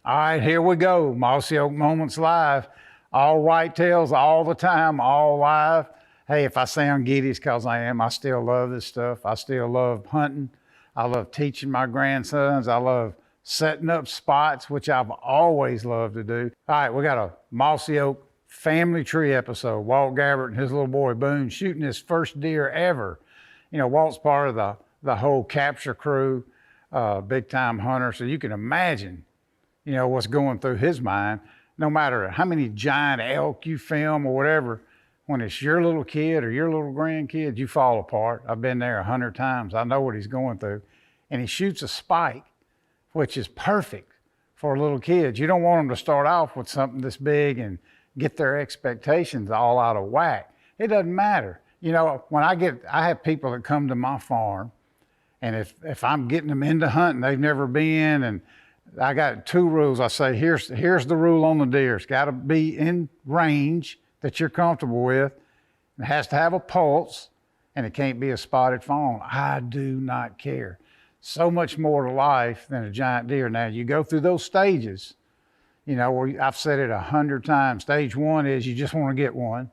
All right, here we go. Mossy Oak Moments Live. All whitetails, all the time, all live. Hey, if I sound giddy, it's because I am. I still love this stuff. I still love hunting. I love teaching my grandsons. I love setting up spots, which I've always loved to do. All right, we got a Mossy Oak family tree episode. Walt Gabbert and his little boy Boone shooting his first deer ever. You know, Walt's part of the whole capture crew, big time hunter. So you can imagine, you know, what's going through his mind. No matter how many giant elk you film or whatever, when it's your little kid or your little grandkid, you fall apart. I've been there 100 times. I know what he's going through. And he shoots a spike, which is perfect for little kids. You don't want them to start off with something this big and get their expectations all out of whack. It doesn't matter. You know, when I have people that come to my farm, and if I'm getting them into hunting, they've never been, and I got 2 rules. I say, here's the rule on the deer. It's got to be in range that you're comfortable with. It has to have a pulse, and it can't be a spotted fawn. I do not care. So much more to life than a giant deer. Now, you go through those stages, you know, where I've said it 100 times. Stage 1 is you just want to get one.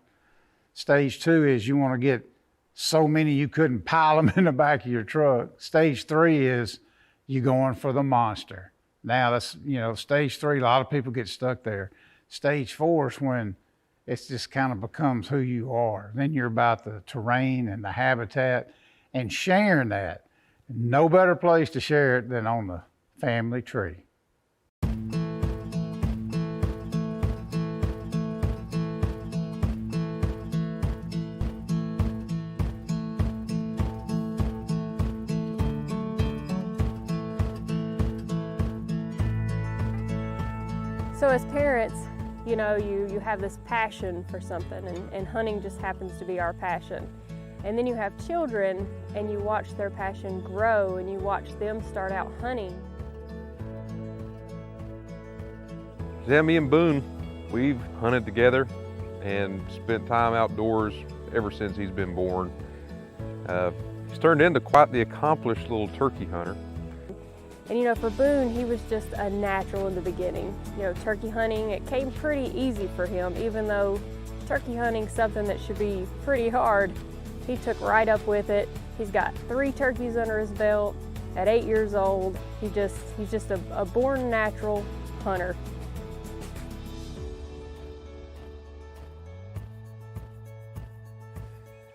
Stage 2 is you want to get so many you couldn't pile them in the back of your truck. Stage 3 is you going for the monster. Now that's, you know, stage 3, a lot of people get stuck there. Stage 4 is when it just kind of becomes who you are. Then you're about the terrain and the habitat and sharing that. No better place to share it than on the family tree. So as parents, you know, you have this passion for something, and hunting just happens to be our passion. And then you have children, and you watch their passion grow, and you watch them start out hunting. Yeah, me and Boone, we've hunted together and spent time outdoors ever since he's been born. He's turned into quite the accomplished little turkey hunter. And you know, for Boone, he was just a natural in the beginning. You know, turkey hunting, it came pretty easy for him, even though turkey hunting's something that should be pretty hard. He took right up with it. He's got 3 turkeys under his belt at 8 years old. He's just a born natural hunter.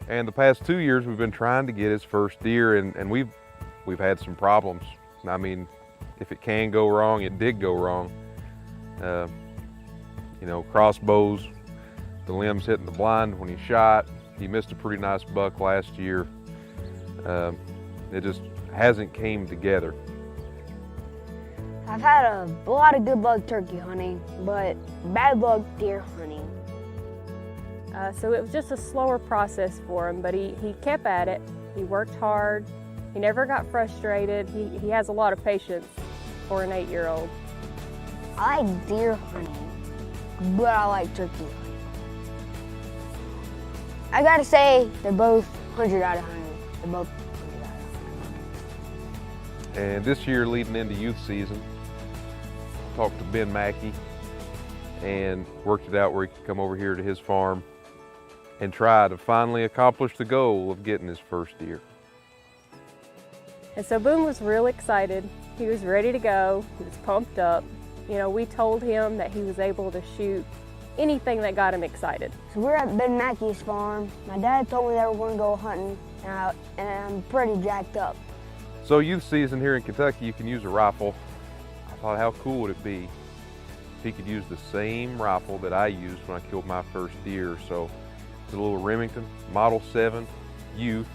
And the past 2 years, we've been trying to get his first deer, and we've had some problems. I mean, if it can go wrong, it did go wrong. You know, crossbows, the limbs hitting the blind when he shot. He missed a pretty nice buck last year. It just hasn't came together. I've had a lot of good luck turkey hunting, but bad luck deer hunting. So it was just a slower process for him, but he kept at it. He worked hard. He never got frustrated. He has a lot of patience for an 8-year-old. I like deer hunting, but I like turkey hunting. I gotta say, they're both 100 out of 100. They're both 100 out of 100. And this year, leading into youth season, talked to Ben Mackey and worked it out where he could come over here to his farm and try to finally accomplish the goal of getting his first deer. And so Boone was real excited. He was ready to go. He was pumped up. You know, we told him that he was able to shoot anything that got him excited. So we're at Ben Mackey's farm. My dad told me that we're gonna go hunting, and I'm pretty jacked up. So youth season here in Kentucky, you can use a rifle. I thought, how cool would it be if he could use the same rifle that I used when I killed my first deer. So it's a little Remington Model 7 Youth,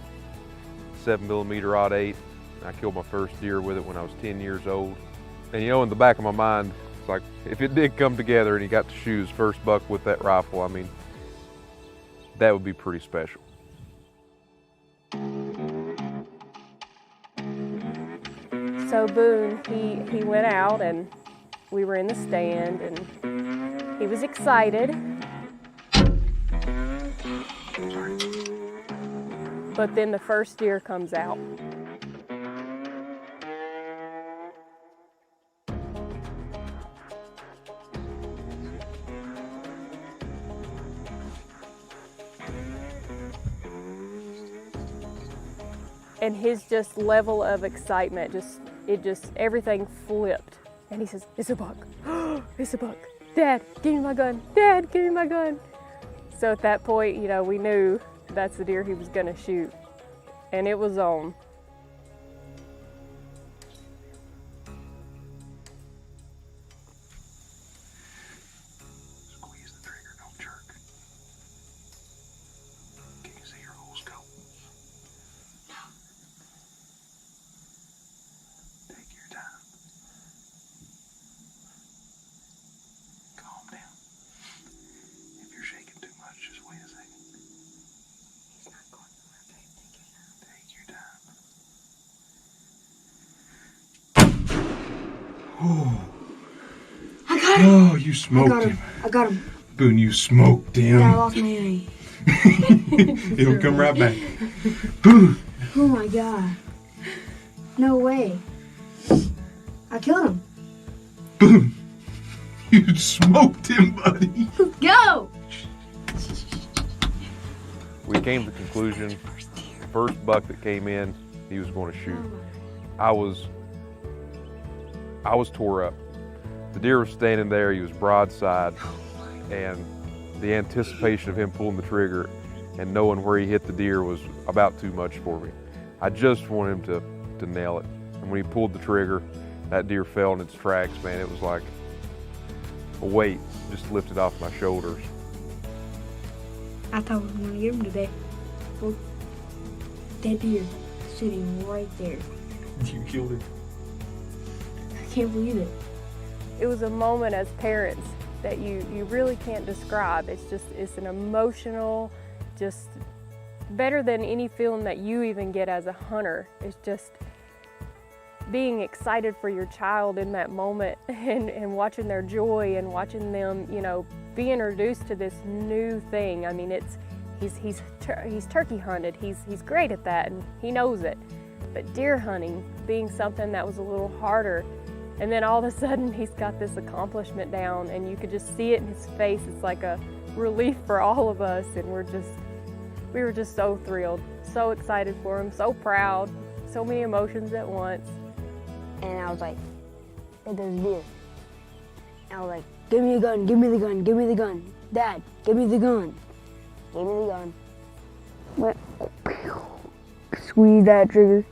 7mm Odd 8. I killed my first deer with it when I was 10 years old. And you know, in the back of my mind, it's like, if it did come together and he got to shoot his first buck with that rifle, I mean, that would be pretty special. So Boone, he went out, and we were in the stand, and he was excited. But then the first deer comes out. And his just level of excitement, everything flipped. And he says, "It's a buck, it's a buck. Dad, give me my gun, Dad, give me my gun." So at that point, you know, we knew that's the deer he was gonna shoot. And it was on. Squeeze the trigger, don't jerk. Can you see your whole scope? Take your time. Calm down. If you're shaking too much, just wait a second. He's not going nowhere, babe. Take your time. Oh. I got him. Oh, you smoked him. I got him. Boone, you smoked him. I lost my eye. It'll come right back. Boone. Oh my god. No way. I killed him. Boone. You smoked him, buddy. Let's go. We came to the conclusion, the first buck that came in, he was going to shoot. I was tore up. The deer was standing there, he was broadside, and the anticipation of him pulling the trigger and knowing where he hit the deer was about too much for me. I just wanted him to nail it. And when he pulled the trigger, that deer fell in its tracks, man. It was like a weight just lifted off my shoulders. I thought we were going to get him today. Look, that deer sitting right there. You killed him. I can't believe it. It was a moment as parents that you really can't describe. It's an emotional, just better than any feeling that you even get as a hunter. It's just being excited for your child in that moment and watching their joy and watching them, you know, be introduced to this new thing. I mean, he's turkey hunted. He's great at that and he knows it. But deer hunting being something that was a little harder, and then all of a sudden he's got this accomplishment down and you could just see it in his face. It's like a relief for all of us, and we were just so thrilled, so excited for him, so proud, so many emotions at once. And I was like, hey, there's a deer. And I was like, give me a gun, give me the gun, give me the gun. Dad, give me the gun. Give me the gun. Went, squeeze that trigger.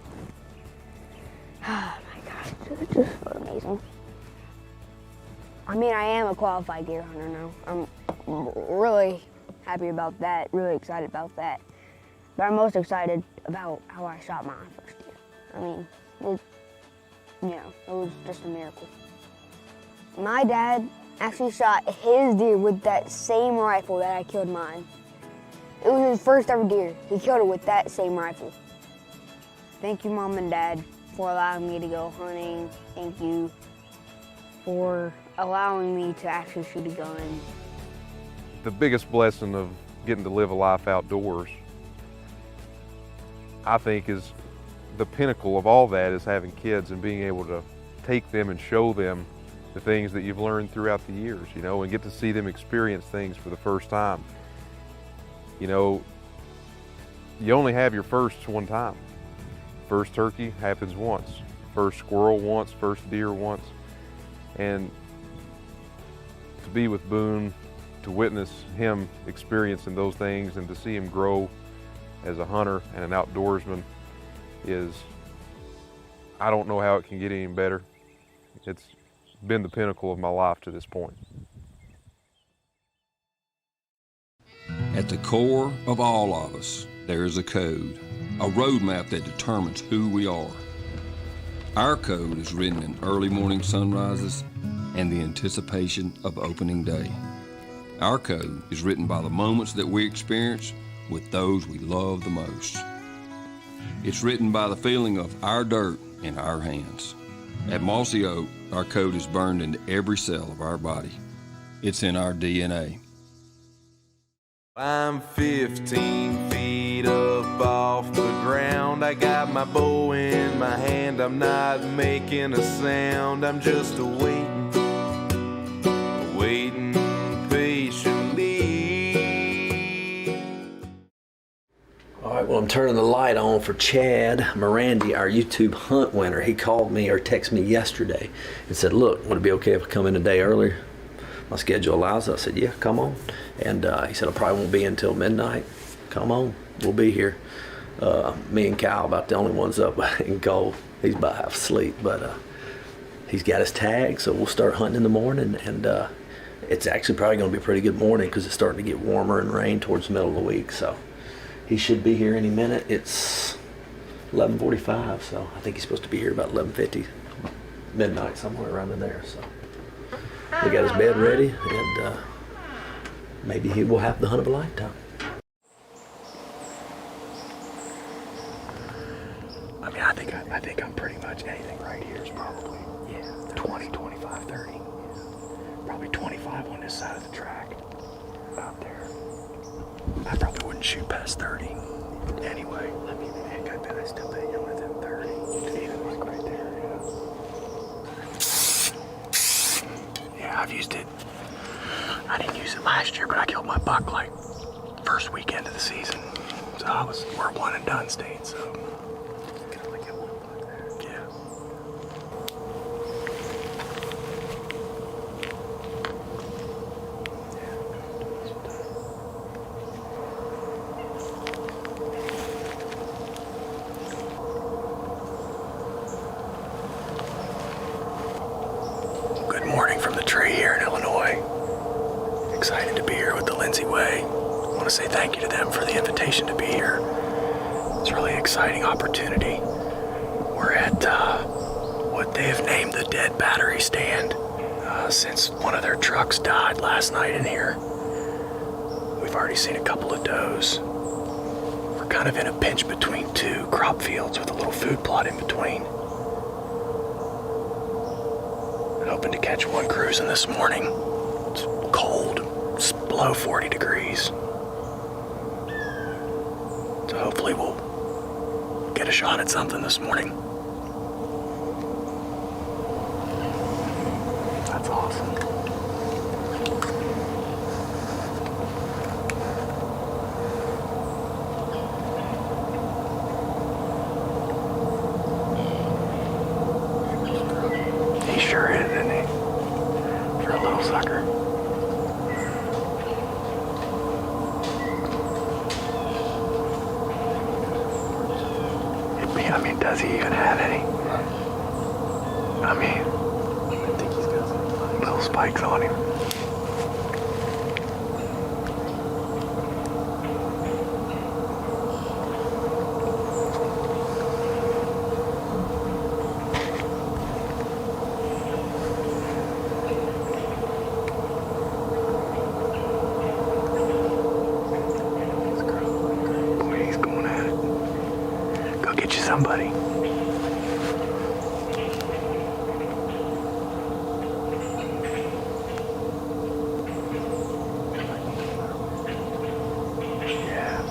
Oh my gosh, it just felt amazing. I mean, I am a qualified deer hunter now. I'm really happy about that, really excited about that. But I'm most excited about how I shot my first deer. I mean, it was just a miracle. My dad actually shot his deer with that same rifle that I killed mine. It was his first ever deer. He killed it with that same rifle. Thank you, Mom and Dad, for allowing me to go hunting. Thank you for allowing me to actually shoot a gun. The biggest blessing of getting to live a life outdoors, I think, is the pinnacle of all that is having kids and being able to take them and show them the things that you've learned throughout the years, you know, and get to see them experience things for the first time. You know, you only have your firsts one time. First turkey happens once, first squirrel once, first deer once. And to be with Boone, to witness him experiencing those things and to see him grow as a hunter and an outdoorsman is, I don't know how it can get any better. It's been the pinnacle of my life to this point. At the core of all of us, there is a code, a roadmap that determines who we are. Our code is written in early morning sunrises and the anticipation of opening day. Our code is written by the moments that we experience with those we love the most. It's written by the feeling of our dirt in our hands. At Mossy Oak, our code is burned into every cell of our body. It's in our DNA. I'm 15 feet up off the ground. I got my bow in my hand. I'm not making a sound. I'm just waiting patiently. All right, well, I'm I'm turning the light on for Chad Morandi, our YouTube hunt winner. He called me or texted me yesterday and said, look, would it be okay if I come in a day earlier? My schedule allows it. I said, yeah, come on. And he said, I probably won't be in until midnight. Come on, we'll be here. Me and Kyle about the only ones up in Cole. He's about half asleep, but he's got his tag, so we'll start hunting in the morning. And it's actually probably going to be a pretty good morning because it's starting to get warmer and rain towards the middle of the week. So he should be here any minute. It's 11:45, so I think he's supposed to be here about 11:50, midnight, somewhere around in there. So we got his bed ready, and maybe he will have the hunt of a lifetime. I mean, I think I'm pretty much anything right here is probably 20, 25, 30. Probably 25 on this side of the track out there. I probably wouldn't shoot past 30 anyway. I mean, heck, I bet I still bet you're within 30. Even like right there, yeah, I've used it. I didn't use it last year, but I killed my buck like first weekend of the season. So we're one and done state, so. Yeah. Good morning from the tree here in Illinois. Excited to be here with the Lindsay Way. I want to say thank you to them for the invitation to be here. It's a really exciting opportunity. We're at what they have named the Dead Battery Stand. Since one of their trucks died last night in here, we've already seen a couple of does. We're kind of in a pinch between two crop fields with a little food plot in between. Hoping to catch one cruising this morning. It's cold, it's below 40 degrees. So hopefully we'll get a shot at something this morning. That's awesome. He sure is, isn't he? For a little sucker. I mean, does he even have any? I mean, I think he's got some little spikes on him. Boy, he's going at it. Go get you somebody. Yeah.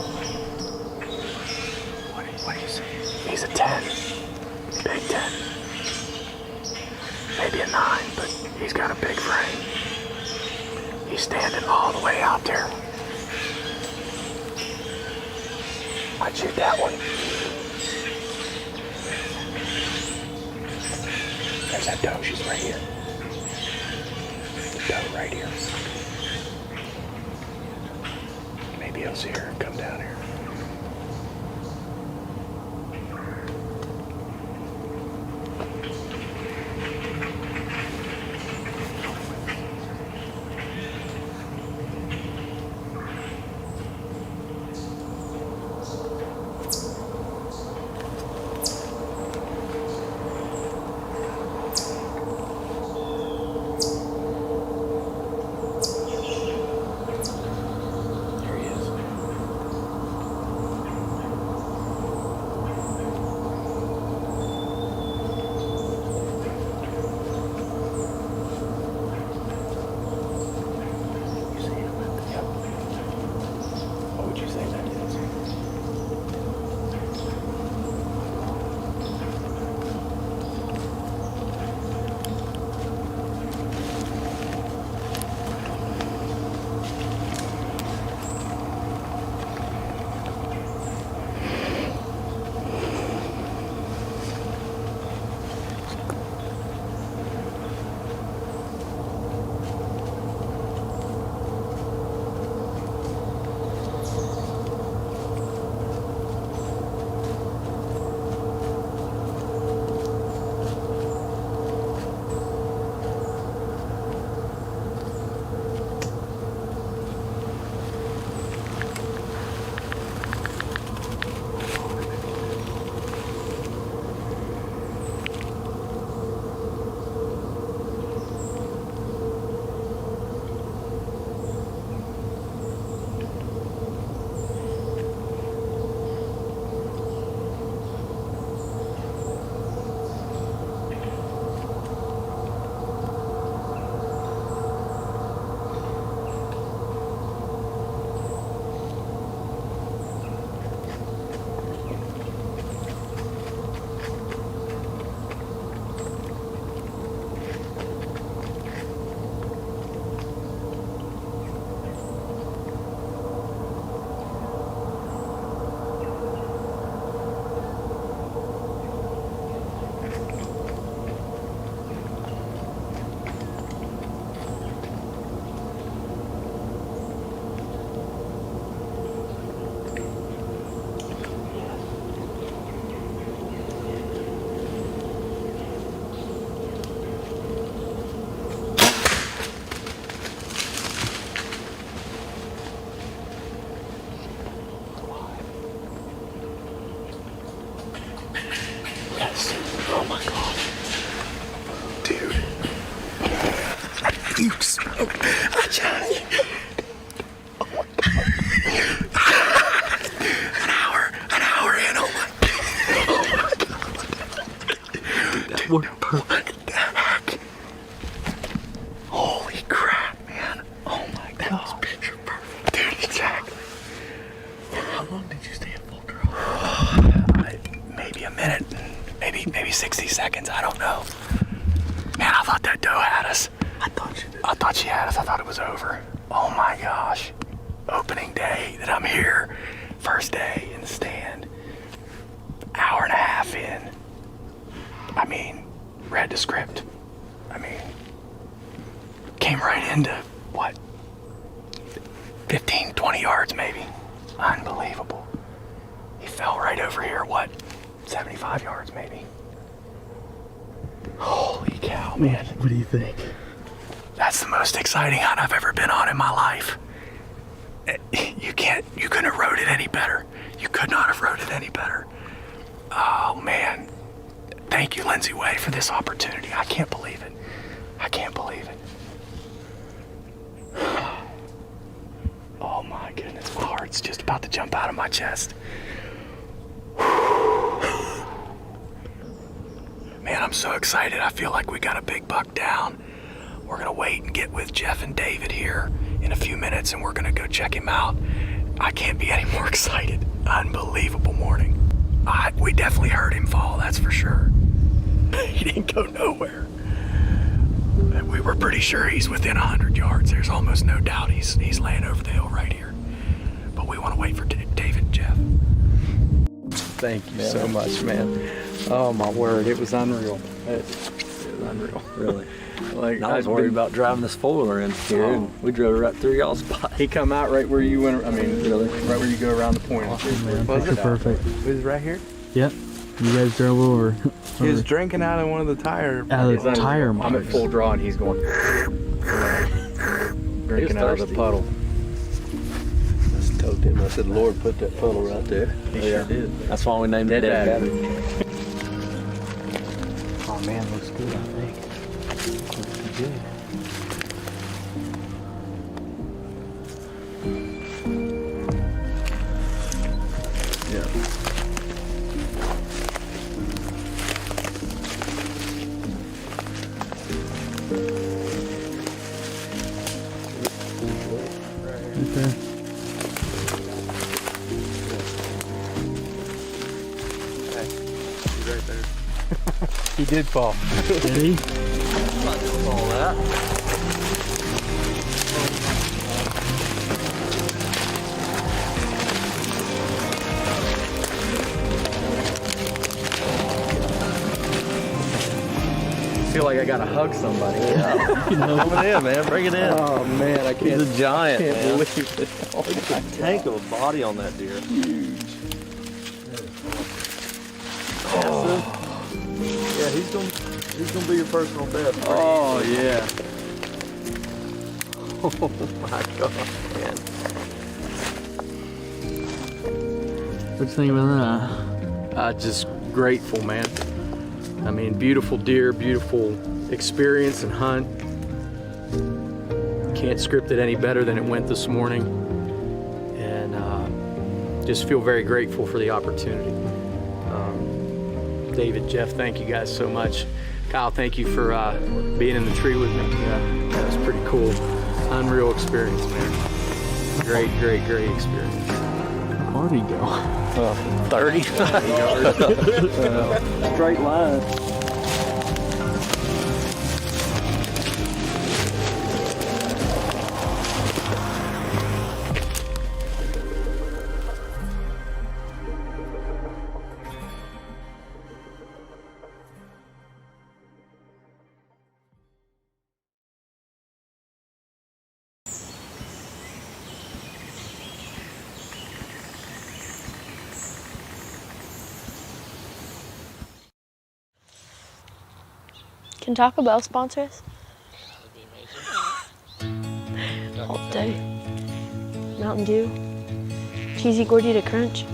What do you see? He's a 10. Big 10. Maybe a 9, but he's got a big frame. He's standing all the way out there. I'd shoot that one. There's that doe, she's right here. The doe right here. Maybe he'll see her and come down here. There he is. You smoke. Johnny. An hour in. Oh my God. That worked perfect. What the heck? Holy crap, man. Oh my God. That was picture perfect. Dude, exactly. How long did you stay at full draw? Maybe a minute. Maybe 60 seconds. I don't know. Man, I thought that doe had us. I thought she had us. I thought it was over. Oh my gosh. Opening day that I'm here. First day in the stand. Hour and a half in. I mean, read the script. I mean, came right into, what, 15, 20 yards maybe. Unbelievable. He fell right over here, what, 75 yards maybe. Holy cow, man. What do you think? That's the most exciting hunt I've ever been on in my life. You couldn't have rode it any better. You could not have rode it any better. Oh man. Thank you, Lindsay Way, for this opportunity. I can't believe it. I can't believe it. Oh my goodness, my heart's just about to jump out of my chest. Man, I'm so excited. I feel like we got a big buck down. We're gonna wait and get with Jeff and David here in a few minutes, and we're gonna go check him out. I can't be any more excited. Unbelievable morning. We definitely heard him fall, that's for sure. He didn't go nowhere. We were pretty sure he's within 100 yards. There's almost no doubt he's laying over the hill right here. But we want to wait for David and Jeff. Thank you so much, man. Oh my word, it was unreal. It was unreal. Really. Like I was worried about driving this four-wheeler in here, and we drove right through y'all's spot. He come out right where you went. I mean, Really? right where you go around the point. Was it perfect? It was right here. Yep. You guys drove over. He was drinking out of one of the tire. Out of the tire I'm at marks. full draw and he's going drinking out of the puddle. I just told him, I said, Lord, put that puddle right there. He sure did. That's why we named it Dead Dead Abbey. Abbey. Oh man, looks good, I think. Looks good. Right there. He's right there. He did fall. Did he? All that. I feel like I gotta hug somebody. Coming in, man. Bring it in. Oh man, I can't. He's a giant, can't man. believe it. Look at the tank of a body on that deer. Oh. Yeah, he's gonna be your personal best. Oh yeah. Oh my God, man. What do you think about that? Just grateful, man. I mean, beautiful deer, beautiful experience and hunt. Can't script it any better than it went this morning. And just feel very grateful for the opportunity. David, Jeff, thank you guys so much. Kyle, thank you for being in the tree with me. Yeah, that was pretty cool. Unreal experience, man. Great, great, great experience. How far did he go? 30 yards. Straight line. Can Taco Bell sponsor us? That'd be amazing. All day. Mountain Dew. Cheesy Gordita Crunch.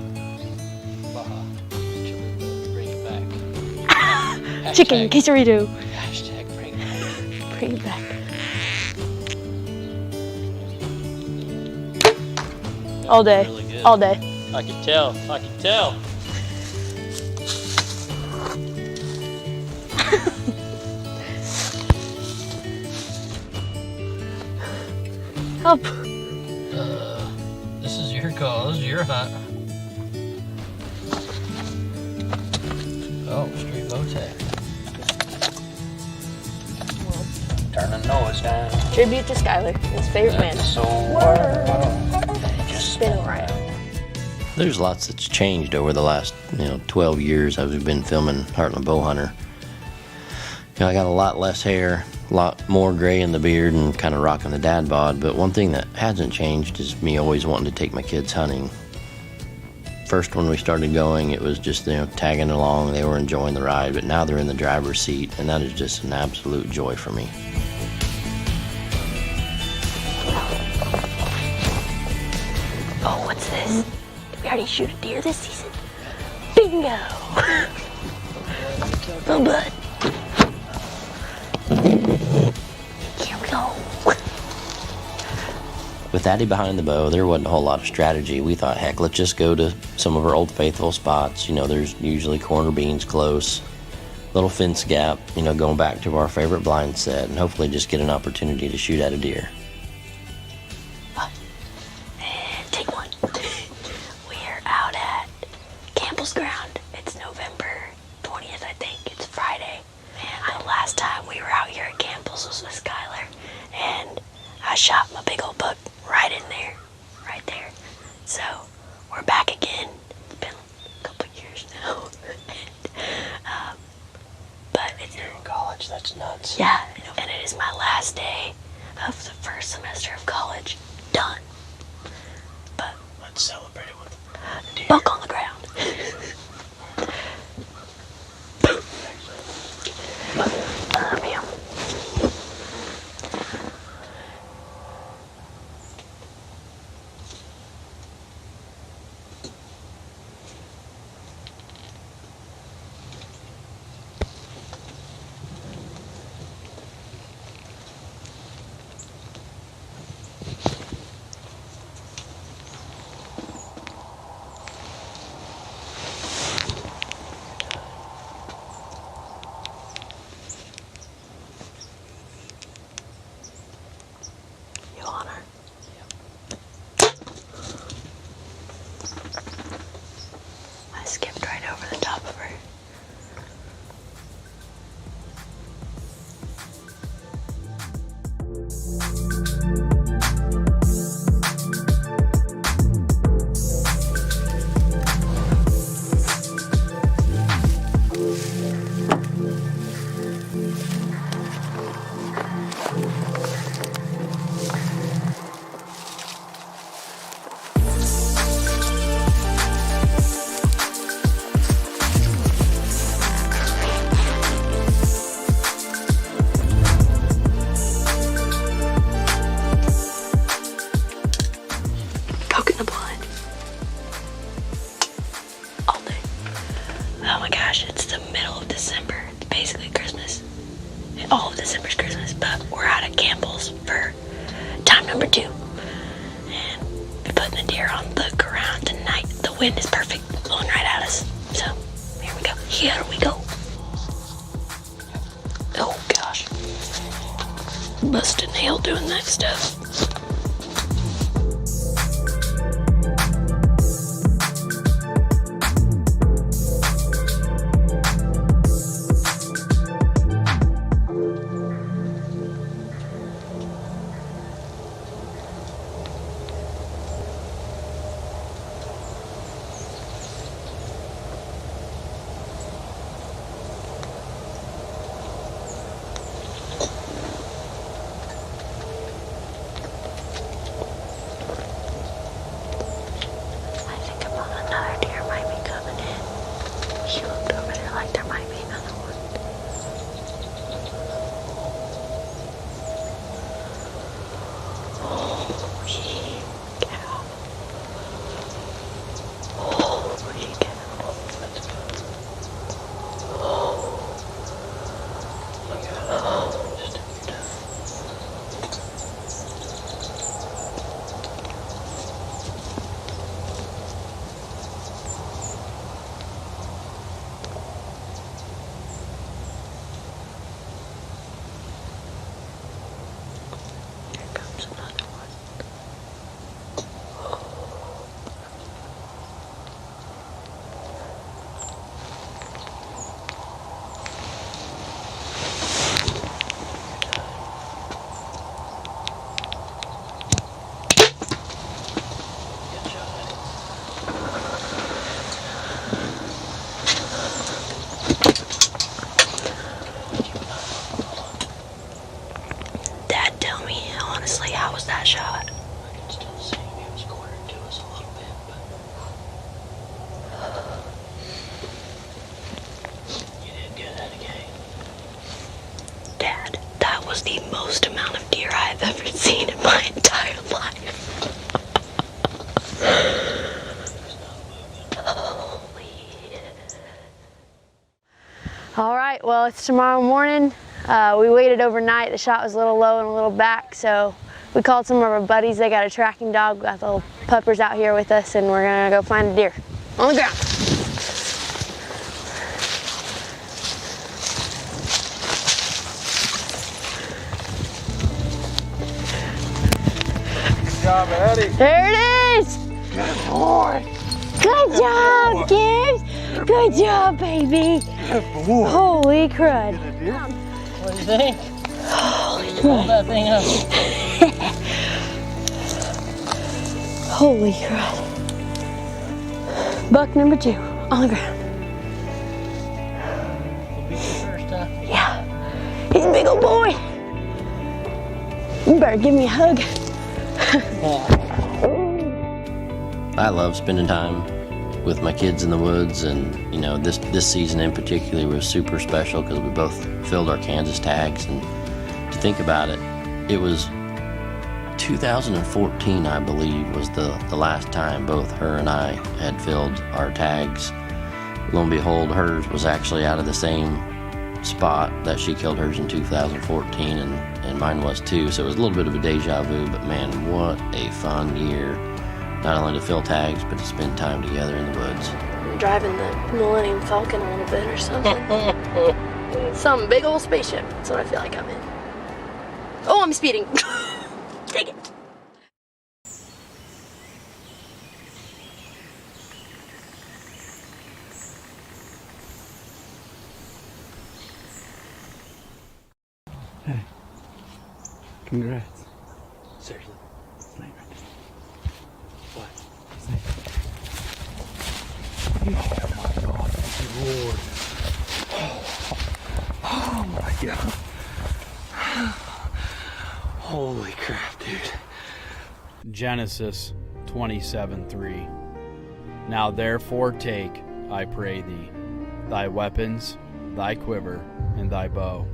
Bring it back. Chicken quesarito. Hashtag bring it back. Bring it back. All day. Really good. All day. I can tell. I can tell. Up. This is your call. This is your hunt. Oh, street bow tag. Turn the noise down. Tribute to Skyler, his favorite man. Just Spin it right. There's lots that's changed over the last 12 years as we've been filming Heartland Bowhunter. I got a lot less hair, a lot more gray in the beard, and kind of rocking the dad bod. But one thing that hasn't changed is me always wanting to take my kids hunting. First, when we started going, it was just tagging along. They were enjoying the ride, but now they're in the driver's seat, and that is just an absolute joy for me. Oh, what's this? Did we already shoot a deer this season? Bingo! Oh, bud. Here we go. With Addie behind the bow, there wasn't a whole lot of strategy. We thought, heck, let's just go to some of our old faithful spots. There's usually corner beans close, little fence gap, going back to our favorite blind set, and hopefully just get an opportunity to shoot at a deer. And take one. We're out at Campbell's Ground. It's November 20th, I think. It's Friday. Man, the last time we were out here at Campbell's was with Skyler, and I shot my big old buck right in there, right there. So we're back again. It's been a couple years now. But it's You're in college. That's nuts. yeah, and it is my last day of the first semester of college. Done. But Let's celebrate it with a deer. buck on the ground. I love you. You on her? I skipped right over the top of her. Poking the blind. All day. Oh my gosh, it's the middle of December. It's basically Christmas. All of December's Christmas, but we're out at Campbell's for time number 2. And we're putting the deer on the ground tonight. The wind is perfect, blowing right at us. So, here we go. Here we go. Oh gosh. Busted nail doing that stuff. honestly, how was that shot? I can still see it was quartered to us a little bit, but you did good at it, okay? Dad, that was the most amount of deer I've ever seen in my entire life. Holy. All right, well, it's tomorrow morning. We waited overnight. The shot was a little low and a little back, so we called some of our buddies. They got a tracking dog. We got the little puppers out here with us, and we're gonna go find a deer on the ground. Good job, Eddie. There it is! Good boy. Good job, Gibbs! Good job, baby! Good boy. Holy crud. What do you think? Holy Hold that thing up. Holy crud. Buck number 2 on the ground. Will be your first, huh? Yeah, he's a big old boy. You better give me a hug. I love spending time with my kids in the woods, and you know, this season in particular was super special because we both filled our Kansas tags. And to think about it, it was 2014, I believe, was the last time both her and I had filled our tags. Lo and behold, hers was actually out of the same spot that she killed hers in 2014, and mine was too. So it was a little bit of a deja vu, but man, what a fun year. Not only to fill tags, but to spend time together in the woods. I'm driving the Millennium Falcon a little bit or something. Some big old spaceship. That's what I feel like I'm in. Oh, I'm speeding. Take it. Congrats. Seriously. What? Oh my God, thank you, Lord. Oh my God. Holy crap, dude. Genesis 27:3. Now therefore take, I pray thee, thy weapons, thy quiver, and thy bow,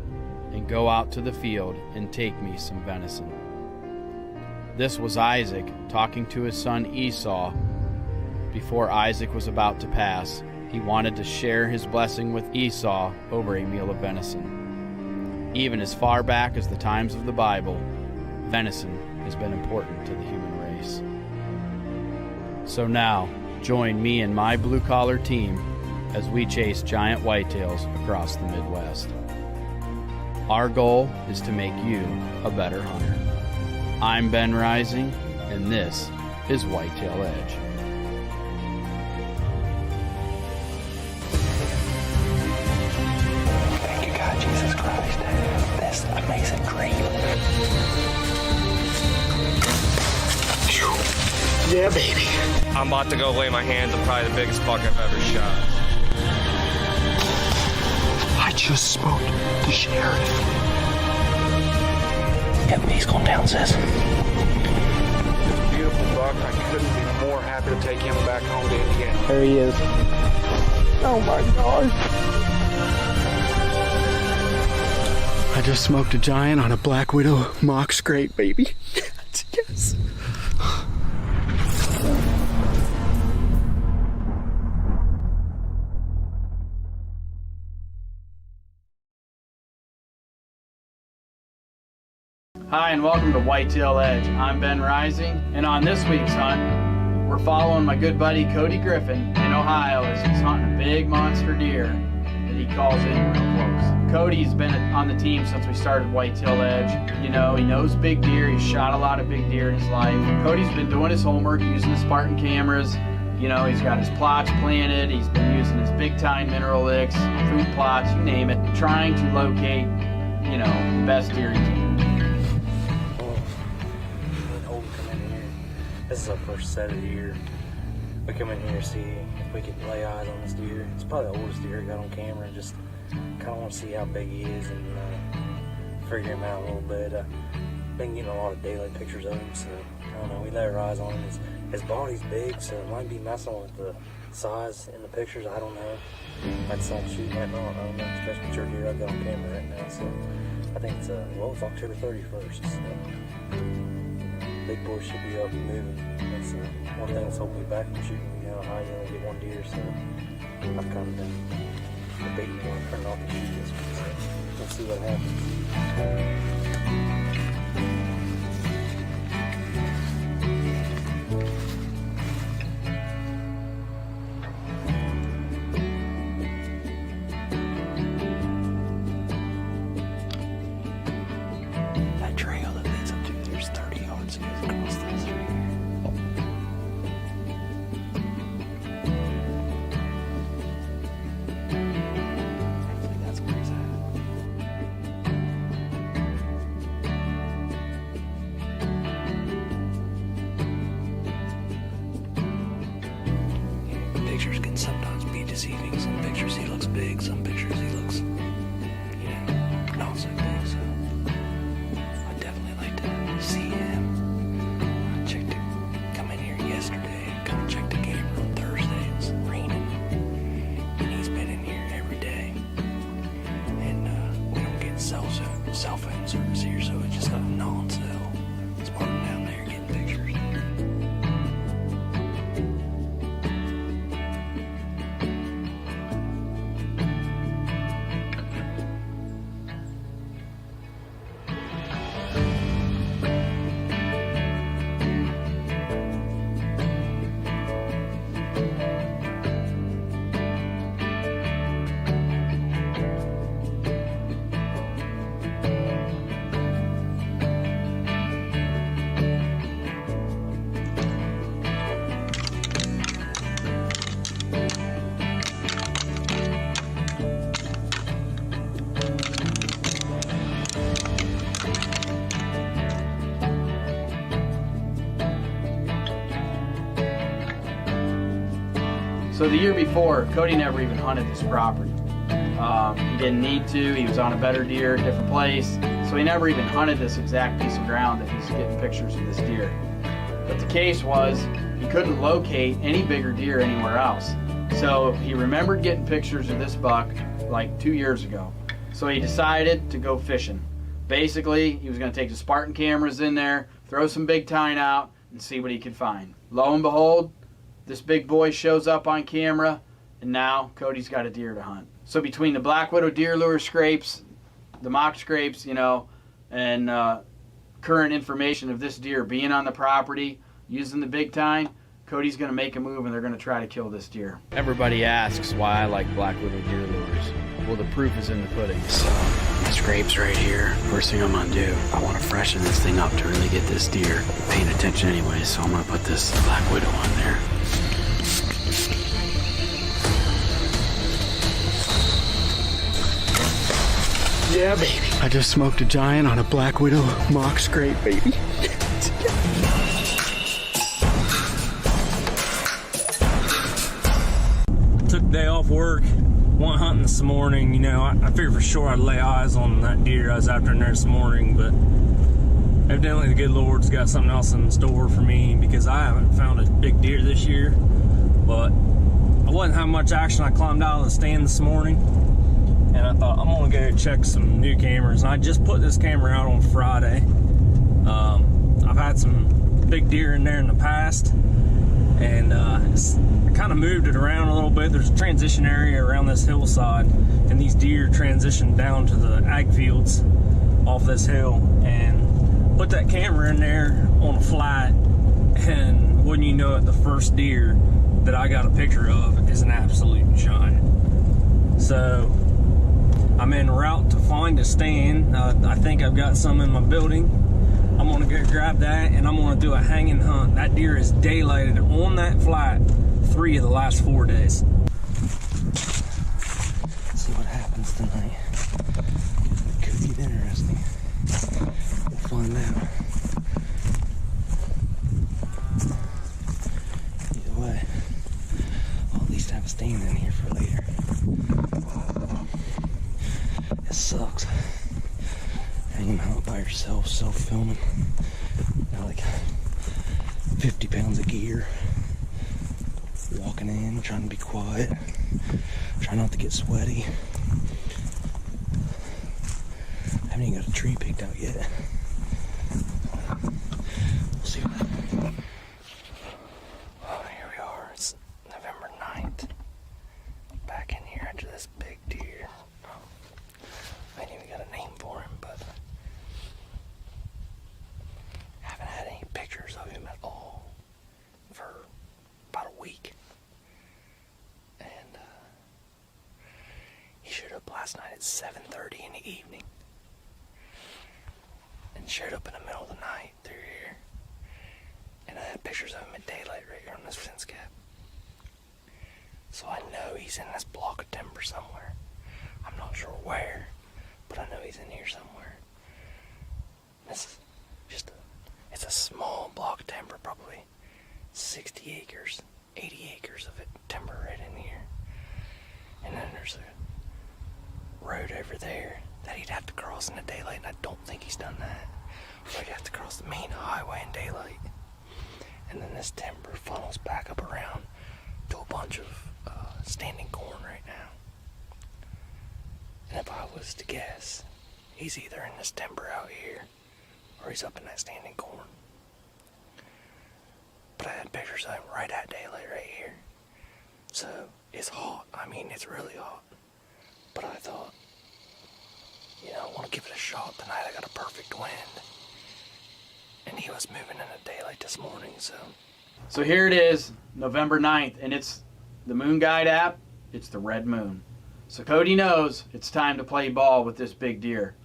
and go out to the field and take me some venison. This was Isaac talking to his son Esau. Before Isaac was about to pass, he wanted to share his blessing with Esau over a meal of venison. Even as far back as the times of the Bible, venison has been important to the human race. So now, join me and my blue-collar team as we chase giant whitetails across the Midwest. Our goal is to make you a better hunter. I'm Ben Rising, and this is Whitetail Edge. Thank you, God, Jesus Christ. This amazing dream. Yeah, baby. I'm about to go lay my hands on probably the biggest buck I've ever shot. I just spoke to the sheriff. Yep, he's going down, sis. Beautiful buck. I couldn't be more happy to take him back home to Indiana. There he is. Oh my God. I just smoked a giant on a Black Widow mock scrape, baby. Yes. Hi, and welcome to Whitetail Edge. I'm Ben Rising, and on this week's hunt, we're following my good buddy Cody Griffin in Ohio as he's hunting a big monster deer that he calls in real close. Cody's been on the team since we started Whitetail Edge. You know, he knows big deer. He's shot a lot of big deer in his life. Cody's been doing his homework, using the Spartan cameras. You know, he's got his plots planted. He's been using his big-time mineral licks, food plots, you name it, trying to locate, you know, the best deer he can. This is our first set of deer. We come in here to see if we can lay eyes on this deer. It's probably the oldest deer I got on camera. Just kind of want to see how big he is and figure him out a little bit. been getting a lot of daily pictures of him, so I don't know, we let our eyes on him. His body's big, so it might be messing with the size in the pictures, I don't know. Might stop shooting, might not, I don't know, especially mature deer I've got on camera right now, so I think it's, it's October 31st, so big boy should be up and moving. That's one thing that's holding me back from shooting, you know, how you only get one deer, so I've kind of been debating on trying not to shoot this one, so we'll see what happens. Pictures can sometimes be deceiving. Some pictures he looks big, some pictures he looks, you know, not so big, so I'd definitely like to see him. I checked to come in here yesterday, come and check the camera on Thursday. It was raining, and he's been in here every day, and we don't get cell phone service here, so it's just a non-cell. It's parking down there getting pictures. So the year before, Cody never even hunted this property. He didn't need to. He was on a better deer, a different place. So he never even hunted this exact piece of ground that he's getting pictures of this deer. But the case was, he couldn't locate any bigger deer anywhere else. So he remembered getting pictures of this buck like 2 years ago. So he decided to go fishing. Basically, he was going to take the Spartan cameras in there, throw some big tine out, and see what he could find. Lo and behold, this big boy shows up on camera, and now Cody's got a deer to hunt. So between the Black Widow deer lure scrapes, the mock scrapes, you know, and current information of this deer being on the property, using the big tine, Cody's going to make a move and they're going to try to kill this deer. Everybody asks why I like Black Widow deer lures. Well, the proof is in the pudding. So, my scrapes right here. First thing I'm going to do, I want to freshen this thing up to really get this deer paying attention anyway, so I'm going to put this Black Widow on there. Yeah, baby. I just smoked a giant on a Black Widow mock scrape, baby. Took the day off work, went hunting this morning. You know, I figured for sure I'd lay eyes on that deer I was after in there this morning, but evidently the good Lord's got something else in store for me because I haven't found a big deer this year. But I wasn't having much action. I climbed out of the stand this morning, and I thought, I'm gonna go check some new cameras. And I just put this camera out on Friday. I've had some big deer in there in the past, and I kind of moved it around a little bit. There's a transition area around this hillside, and these deer transition down to the ag fields off this hill, and put that camera in there on a flat, and wouldn't you know it, the first deer that I got a picture of is an absolute giant. So I'm en route to find a stand. I think I've got some in my building. I'm gonna go grab that, and I'm gonna do a hanging hunt. That deer is daylighted on that flat 3 of the last 4 days. Let's see what happens tonight. Could be interesting. We'll find out. Either way, I'll at least have a stand in here for later. It sucks hanging out by yourself, self-filming. Got like 50 pounds of gear. Walking in, trying to be quiet. Trying not to get sweaty. Haven't even got a tree picked out yet. We'll see. Oh, here we are. It's November 9th. Back in here after this big deer. I ain't even got a name for him, but haven't had any pictures of him at all for about a week. And he showed up last night at 7:30 in the evening. And showed up in the middle of the night through here. And I had pictures of him at daylight right here on this fence cap. So I know he's in this block of timber somewhere. I'm not sure where, but I know he's in here somewhere. This is just it's a small block of timber, probably 60 acres, 80 acres of it, timber right in here. And then there's a road over there that he'd have to cross in the daylight, and I don't think he's done that. So he'd have to cross the main highway in daylight. And then this timber funnels back up around to a bunch of standing corn right now. And if I was to guess, he's either in this timber out here, or he's up in that standing corn. But I had pictures of him right at daylight right here. So, it's hot. I mean, it's really hot. But I thought, you know, I want to give it a shot tonight. I got a perfect wind. And he was moving in the daylight this morning, so. So here it is, November 9th, and it's the Moon Guide app. It's the red moon. So Cody knows it's time to play ball with this big deer.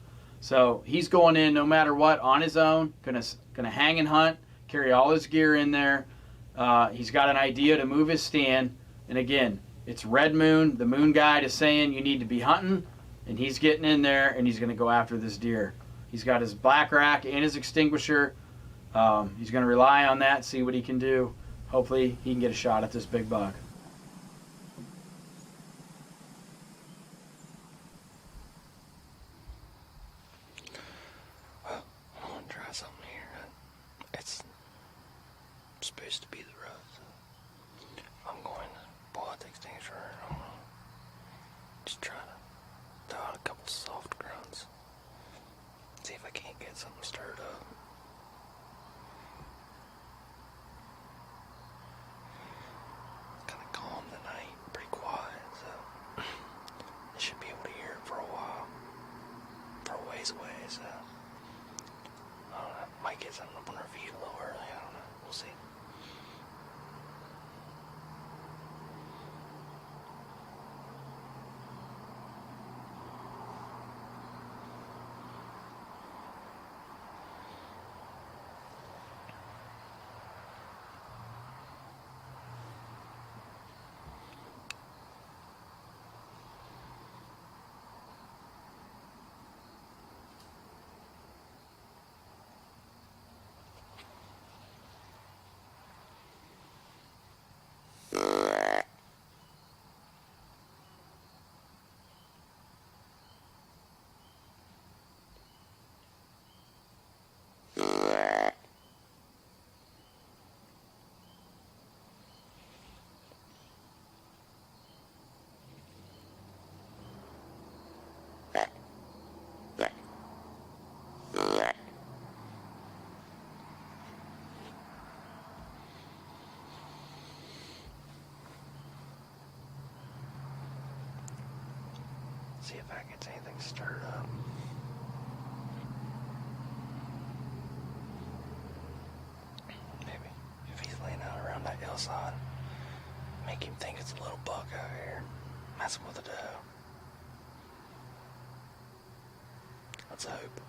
So he's going in no matter what on his own, gonna hang and hunt, carry all his gear in there. He's got an idea to move his stand. And again, it's red moon. The Moon Guide is saying you need to be hunting, and he's getting in there and he's gonna go after this deer. He's got his black rack and his extinguisher. He's going to rely on that, see what he can do. Hopefully he can get a shot at this big buck. Well, I want to try something here. It's supposed to be the rut. So I'm going to pull out the extinguisher. I'm going to just try to throw out a couple soft grunts. See if I can't get something stirred up. Calm tonight, pretty quiet, so I should be able to hear it for a while, for a ways away, so I don't know, might get something up on our feet a little early, I don't know, we'll see. See if I get anything stirred up. Maybe if he's laying out around that hillside, make him think it's a little buck out here messing with a doe. Let's hope.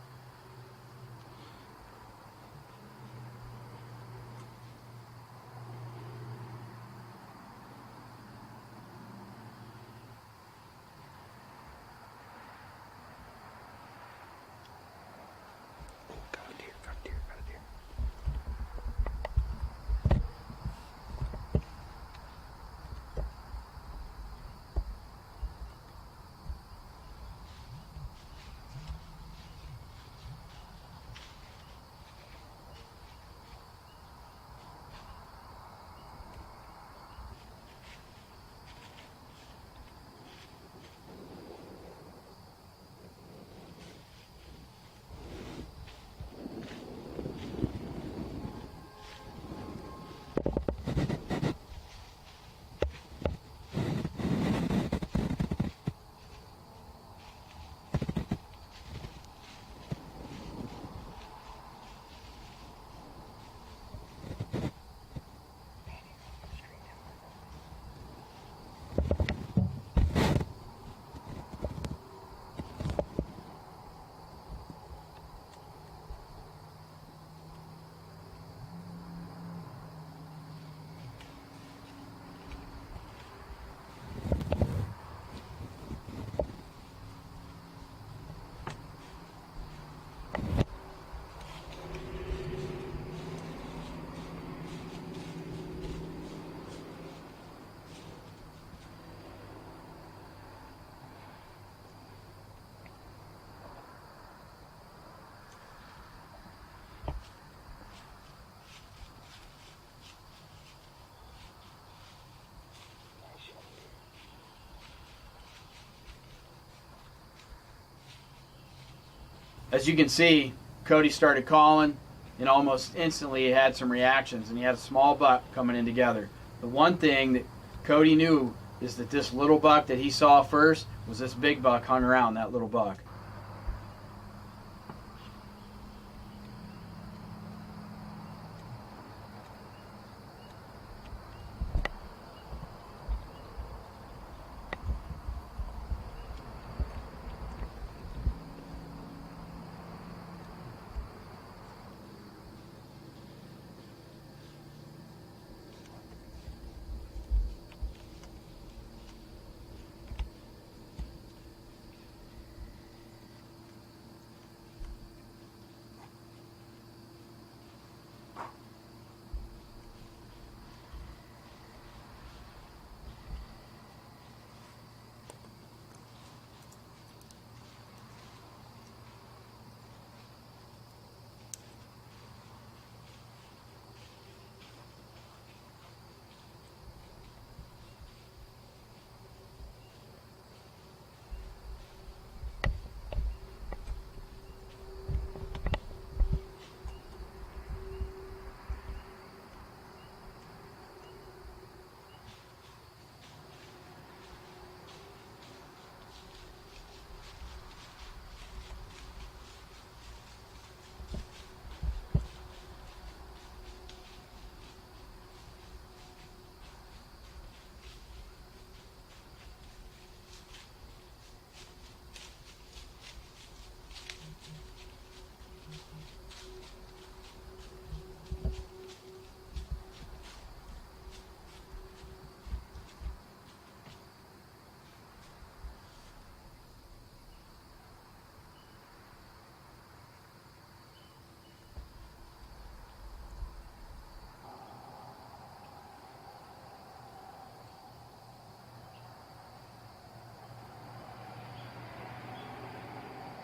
As you can see, Cody started calling, and almost instantly he had some reactions, and he had a small buck coming in together. The one thing that Cody knew is that this little buck that he saw first was this big buck hung around that little buck.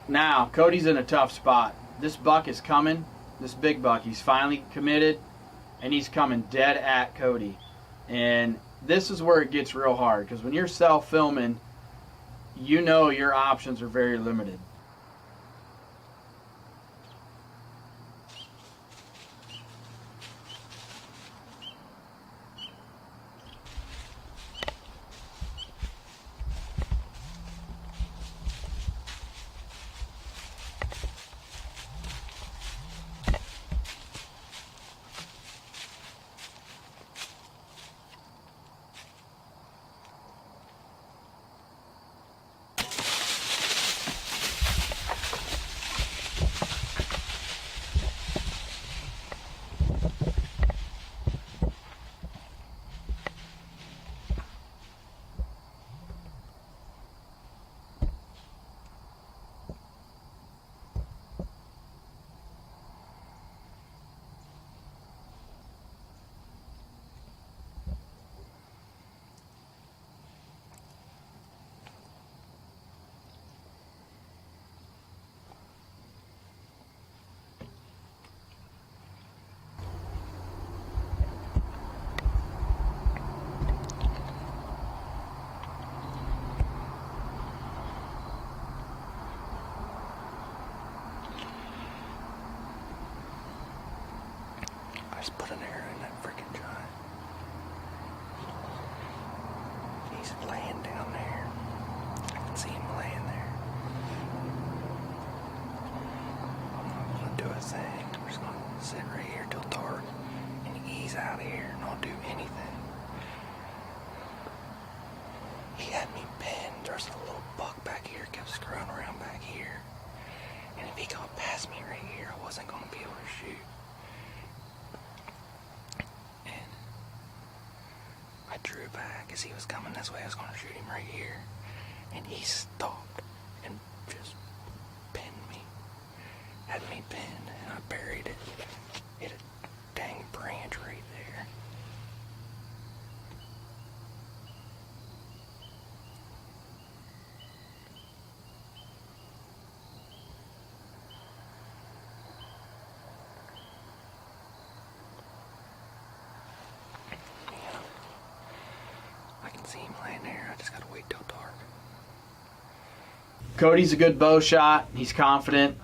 Now, Cody's in a tough spot. This buck is coming, this big buck. He's finally committed, and he's coming dead at Cody. And this is where it gets real hard, because when you're self-filming, you know your options are very limited. I just put an arrow in that freaking giant. He's laying down there. I can see him laying there. I'm not gonna do a thing. I'm just gonna sit right here till dark and ease out of here and not do anything. He had me pinned. There's a little buck back here, kept screwing around back here. And if he got past me right here, I wasn't gonna be able to shoot. I drew back as he was coming this way. I was going to shoot him right here. And he stopped and just pinned me. Had me pinned, and I buried it. Hit a dang branch right there. I can see him laying there. I just gotta wait till dark. Cody's a good bow shot. He's confident.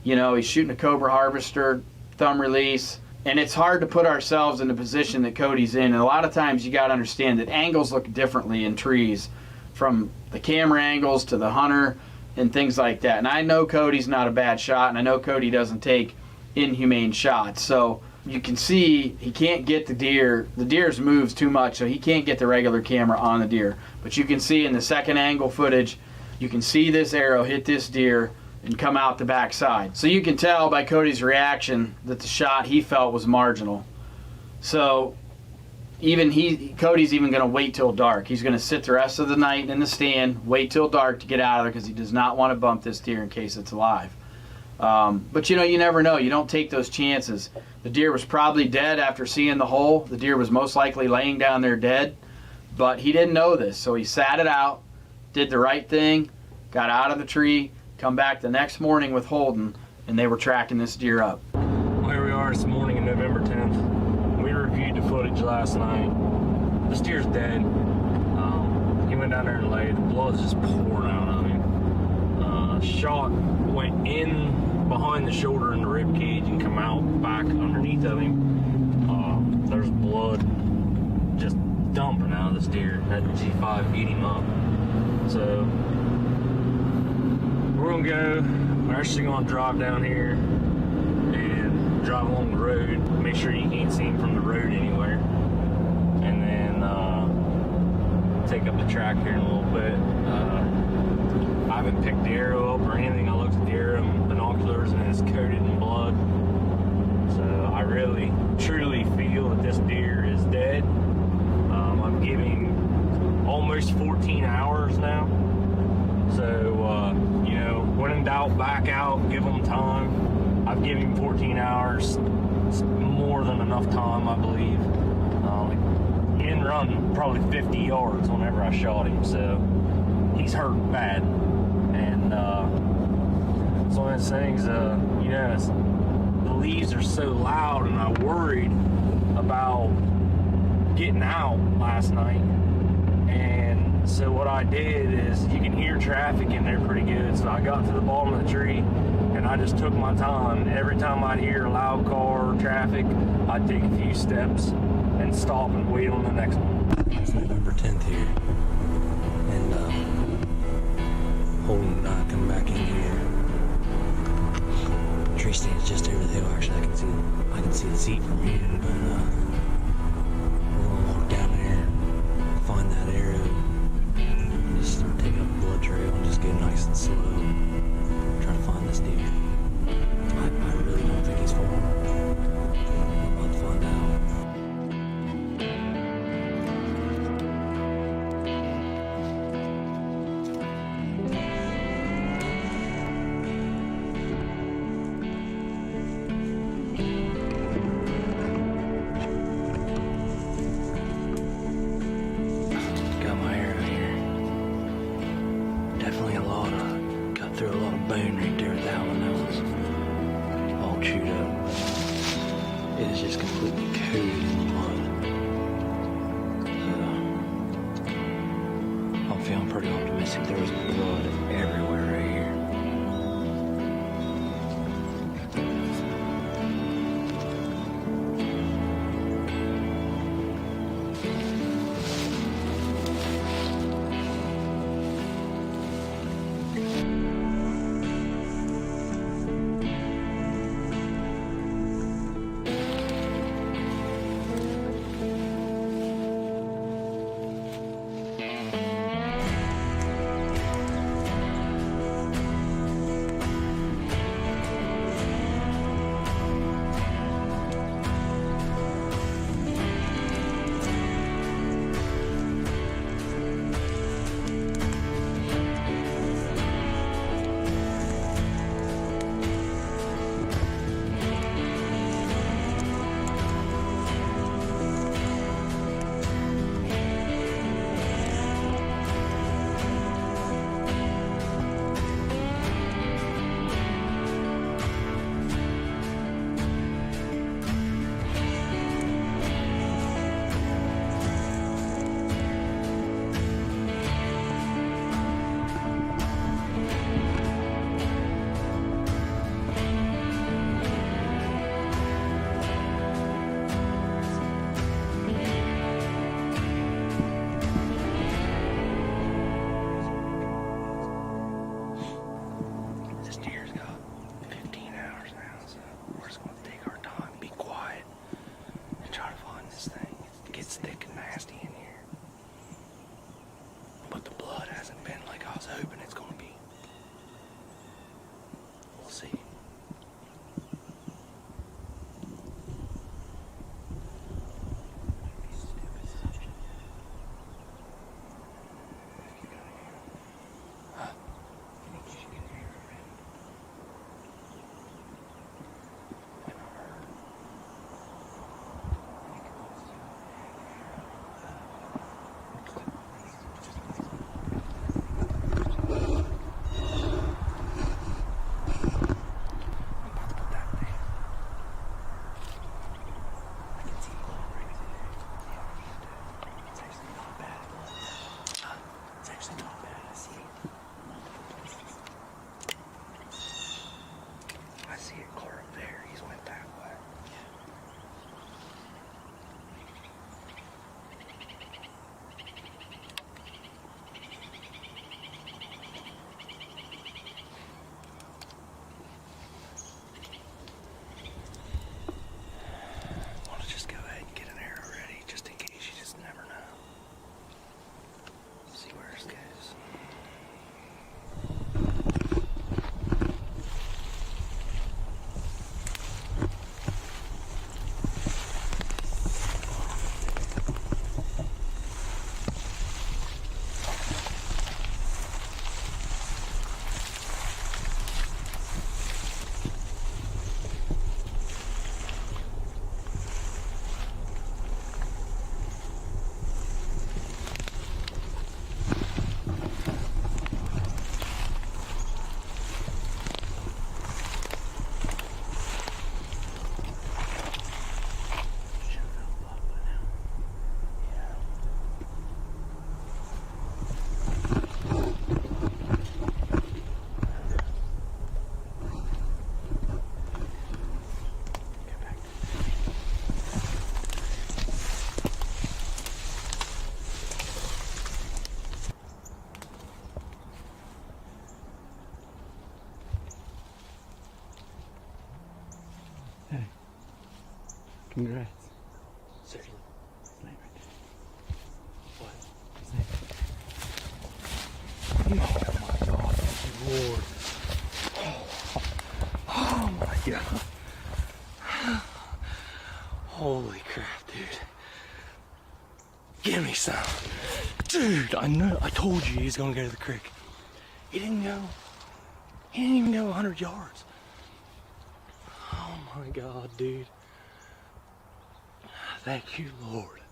You know, he's shooting a Cobra Harvester, thumb release, and it's hard to put ourselves in the position that Cody's in. And a lot of times you got to understand that angles look differently in trees, from the camera angles to the hunter and things like that. And I know Cody's not a bad shot, and I know Cody doesn't take inhumane shots. So you can see he can't get the deer. The deer's moves too much, so he can't get the regular camera on the deer. But you can see in the second angle footage, you can see this arrow hit this deer and come out the backside. So you can tell by Cody's reaction that the shot he felt was marginal. So Cody's even going to wait till dark. He's going to sit the rest of the night in the stand, wait till dark to get out of there, because he does not want to bump this deer in case it's alive. But you know, you never know. You don't take those chances. The deer was probably dead after seeing the hole. The deer was most likely laying down there dead, but he didn't know this, so he sat it out, did the right thing, got out of the tree, come back the next morning with Holden, and they were tracking this deer up. Well, here we are this morning on November 10th. We reviewed the footage last night. This deer's dead. He went down there and laid. The blood's just pouring out of him. Shot went in behind the shoulder in the rib cage and come out back underneath of him. There's blood just dumping out of this deer. That G5 beat him up. So we're gonna go. We're actually gonna drive down here and drive along the road. Make sure you can't see him from the road anywhere, and then take up the track here in a little bit. I haven't picked the arrow up or anything. I looked at the arrow and binoculars, and it's coated in blood. So I really, truly feel that this deer is dead. I'm giving almost 14 hours now. So, you know, when in doubt, back out, give them time. I've given him 14 hours. It's more than enough time, I believe. He didn't run probably 50 yards whenever I shot him, so he's hurt bad. And it's one of those things, you know, the leaves are so loud, and I worried about getting out last night. And so what I did is, you can hear traffic in there pretty good, so I got to the bottom of the tree and I just took my time. Every time I'd hear a loud car or traffic, I'd take a few steps and stop and wait on the next one. It's November 10th here, and Holden and I come back in here. The tree stands just over the hill. Actually, I can see the seat from here, but we're gonna walk down there, find that arrow, and just take up the blood trail and just go nice and slow, try to find this deer. I really don't think he's fallen. We're about to find out. Got my arrow here. Definitely cut through a lot of bone right there with that one. That was all chewed up. It is just completely coated in blood. I'm feeling pretty optimistic. There was blood everywhere right here. Congrats. Seriously. What? Oh my God, thank you, Lord. Oh my God. Holy crap, dude. Give me some. Dude, I told you he's gonna go to the creek. He didn't even go 100 yards. Oh my God, dude. Thank you, Lord.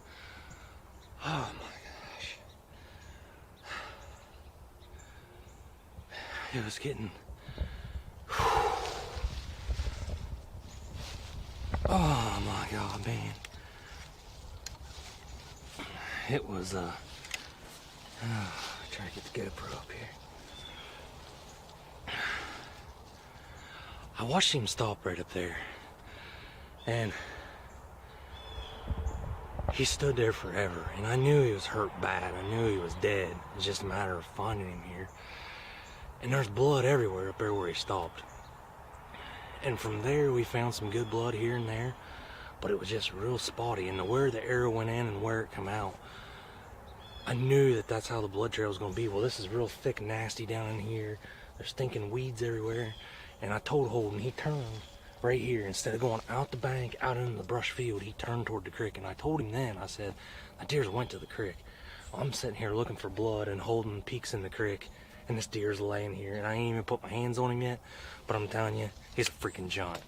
Oh my gosh. It was getting... Oh my God, man. It was, try to get the GoPro up here. I watched him stop right up there, and he stood there forever, and I knew he was hurt bad. I knew he was dead. It's just a matter of finding him here. And there's blood everywhere up there where he stopped. And from there, we found some good blood here and there, but it was just real spotty. And where the arrow went in and where it come out, I knew that that's how the blood trail was going to be. Well, this is real thick, nasty down in here. There's stinking weeds everywhere. And I told Holden, he turned right here. Instead of going out the bank, out into the brush field, he turned toward the creek. And I told him then, I said, the deers went to the creek. I'm sitting here looking for blood, and Holden peeks in the creek, and this deer's laying here. And I ain't even put my hands on him yet, but I'm telling you, he's a freaking giant.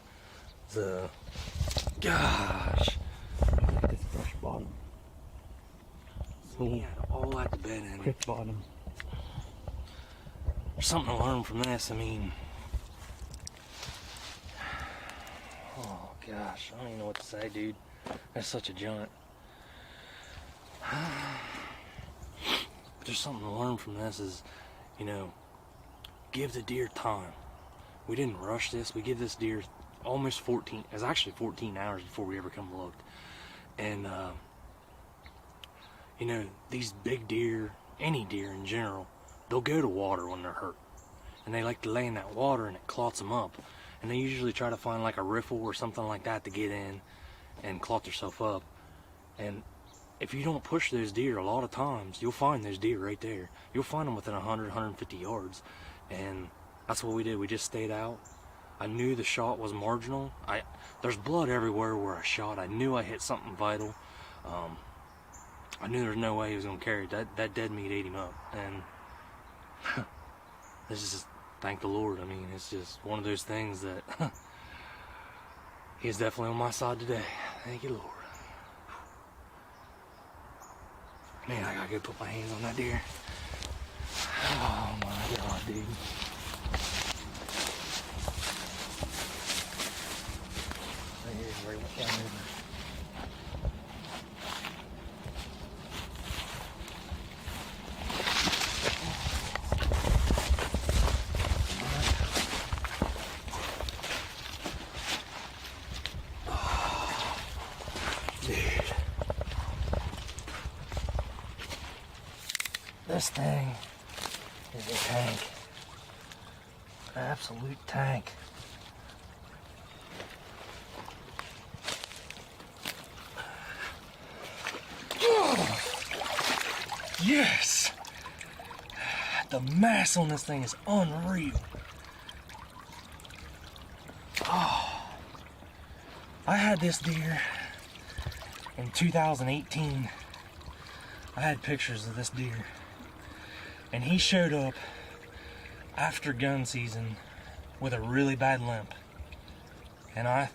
Gosh. This brush bottom. Yeah, all at the bed end. Creek bottom. There's something to learn from this. I mean, oh gosh, I don't even know what to say, dude. That's such a giant. But there's something to learn from this is, you know, give the deer time. We didn't rush this. We give this deer almost 14, it was actually 14 hours before we ever come and looked. And, you know, these big deer, any deer in general, they'll go to water when they're hurt. And they like to lay in that water and it clots them up. And they usually try to find like a riffle or something like that to get in and clot themselves up. And if you don't push those deer, a lot of times, you'll find those deer right there. You'll find them within 100, 150 yards. And that's what we did. We just stayed out. I knew the shot was marginal. There's blood everywhere where I shot. I knew I hit something vital. I knew there was no way he was going to carry it. That dead meat ate him up. And this is just, thank the Lord. I mean, it's just one of those things that he's definitely on my side today. Thank you, Lord. Man, I gotta go put my hands on that deer. Oh my God, dude. Right here's where he went down over. This thing is a tank. An absolute tank. Oh, yes! The mass on this thing is unreal. Oh, I had this deer in 2018. I had pictures of this deer. And he showed up after gun season with a really bad limp. And I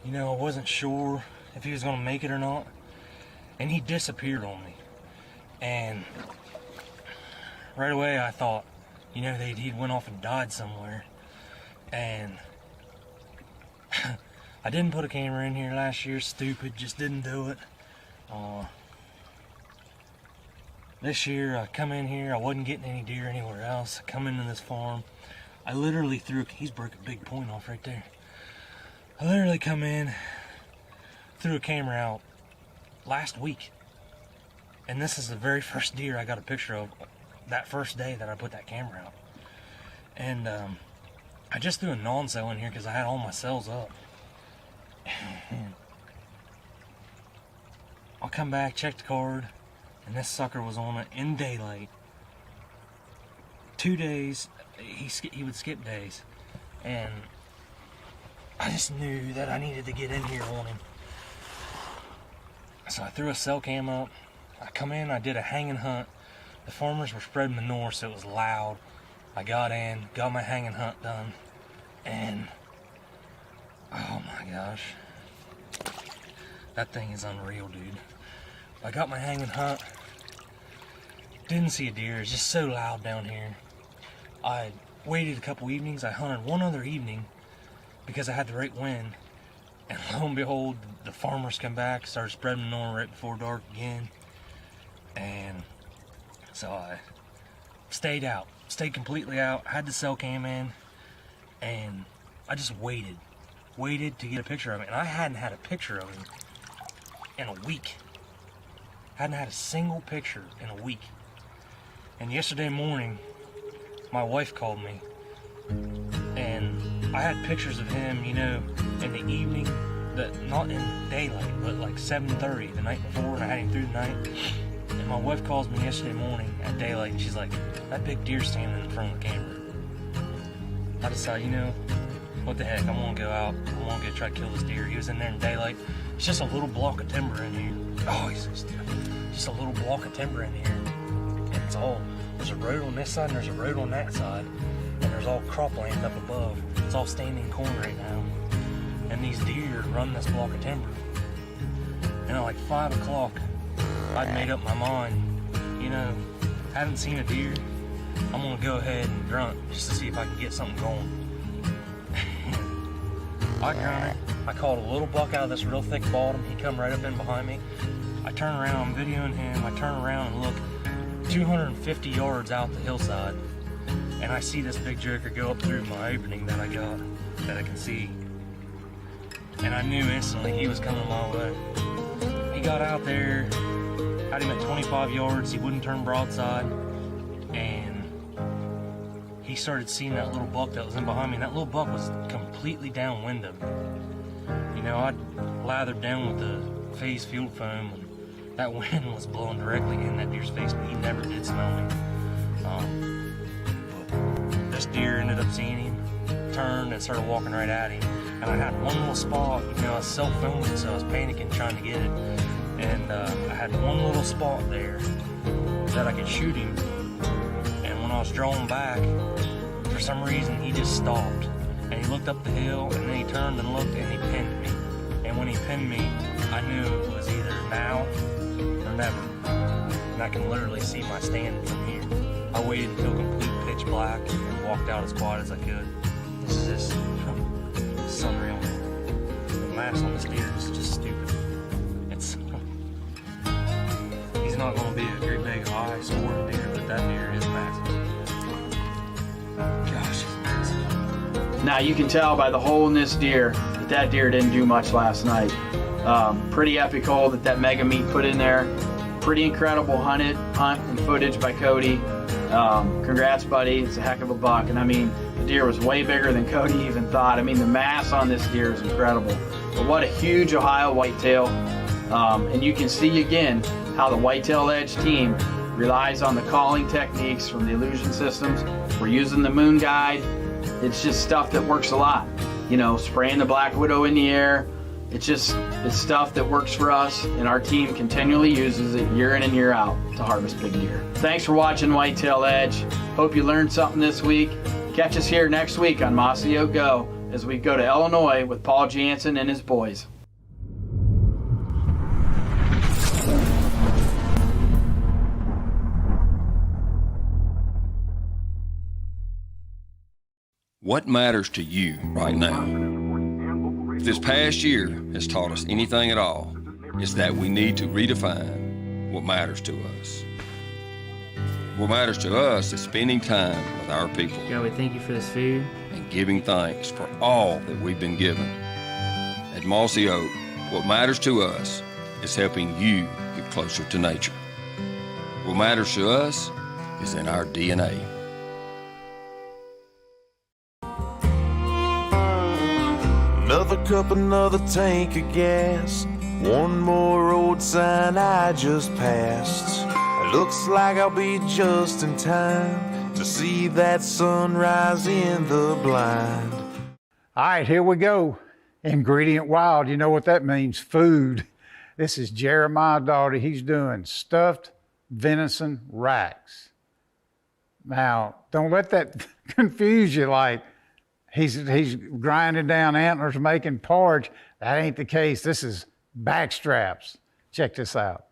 wasn't sure if he was gonna make it or not. And he disappeared on me. And right away I thought, he'd went off and died somewhere. And I didn't put a camera in here last year, stupid, just didn't do it. This year, I come in here, I wasn't getting any deer anywhere else. I come into this farm, I literally he's broke a big point off right there. I literally come in, threw a camera out last week. And this is the very first deer I got a picture of that first day that I put that camera out. And I just threw a non-cell in here because I had all my cells up. I come back, check the card, and this sucker was on it in daylight. 2 days, he would skip days, and I just knew that I needed to get in here on him. So I threw a cell cam up. I come in, I did a hanging hunt. The farmers were spreading manure, so it was loud. I got in, got my hanging hunt done, and oh my gosh, that thing is unreal, dude. I got my hanging hunt, didn't see a deer, it's just so loud down here. I waited a couple evenings, I hunted one other evening because I had the right wind, and lo and behold, the farmers come back, started spreading manure right before dark again, and so I stayed completely out, had the cell cam in, and I just waited to get a picture of him, and I hadn't had a picture of him in a week. Hadn't had a single picture in a week. And yesterday morning, my wife called me, and I had pictures of him, you know, in the evening, not in daylight, but like 7:30 the night before, and I had him through the night. And my wife calls me yesterday morning at daylight, and she's like, that big deer's standing in front of the camera. I decided, you know, what the heck, I'm gonna go out, I'm gonna go try to kill this deer. He was in there in daylight. It's just a little block of timber in here. Oh, he's so stiff. Just a little block of timber in here. And it's all, there's a road on this side and there's a road on that side. And there's all cropland up above. It's all standing corn right now. And these deer run this block of timber. And at like 5 o'clock, I'd made up my mind, you know, haven't seen a deer, I'm gonna go ahead and grunt just to see if I can get something going. I grunted, I called a little buck out of this real thick bottom, he come right up in behind me. I turn around, I'm videoing him, I turn around and look 250 yards out the hillside, and I see this big joker go up through my opening that I got, that I can see. And I knew instantly he was coming my way. He got out there, had him at 25 yards, he wouldn't turn broadside, and he started seeing that little buck that was in behind me, and that little buck was completely downwind of him. You know, I'd lathered down with the phase field foam, and that wind was blowing directly in that deer's face, but he never did smell me. But this deer ended up seeing him, turned, and started walking right at him. And I had one little spot, you know, I was self-filming, so I was panicking trying to get it. And I had one little spot there that I could shoot him. And when I was drawing back, for some reason he just stopped. And he looked up the hill, and then he turned and looked, and he pinned me. And when he pinned me, I knew it was either now or never. And I can literally see my stand from here. I waited until complete pitch black and walked out as quiet as I could. This is just, it's unreal. The mass on this deer is just stupid. He's not going to be a great big high scoring deer, but that deer is massive. Gosh, he's massive. Now you can tell by the hole in this deer that deer didn't do much last night. Pretty epic hole that mega meat put in there. Pretty incredible hunt and footage by Cody. Congrats, buddy. It's a heck of a buck. And I mean, the deer was way bigger than Cody even thought. I mean, the mass on this deer is incredible. But what a huge Ohio whitetail. And you can see again how the Whitetail Edge team relies on the calling techniques from the illusion systems. We're using the moon guide. It's just stuff that works a lot. You know, spraying the Black Widow in the air. It's stuff that works for us, and our team continually uses it year in and year out to harvest big deer. Thanks for watching Whitetail Edge. Hope you learned something this week. Catch us here next week on Mossy Go as we go to Illinois with Paul Jansen and his boys. What matters to you right now? If this past year has taught us anything at all, it's that we need to redefine what matters to us. What matters to us is spending time with our people. God, we thank you for this food. And giving thanks for all that we've been given. At Mossy Oak, what matters to us is helping you get closer to nature. What matters to us is in our DNA. Another cup, another tank of gas. One more road sign I just passed. Looks like I'll be just in time to see that sunrise in the blind. All right, here we go. Ingredient wild, you know what that means, food. This is Jeremiah Doughty. He's doing stuffed venison racks. Now, don't let that confuse you like he's grinding down antlers, making porridge. That ain't the case. This is back straps. Check this out.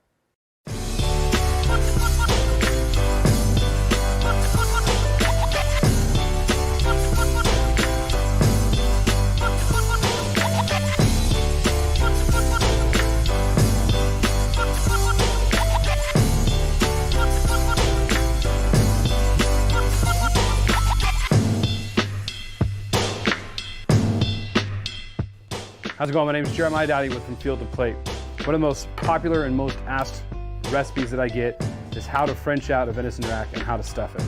How's it going? My name is Jeremiah Doughty with From Field to Plate. One of the most popular and most asked recipes that I get is how to French out a venison rack and how to stuff it.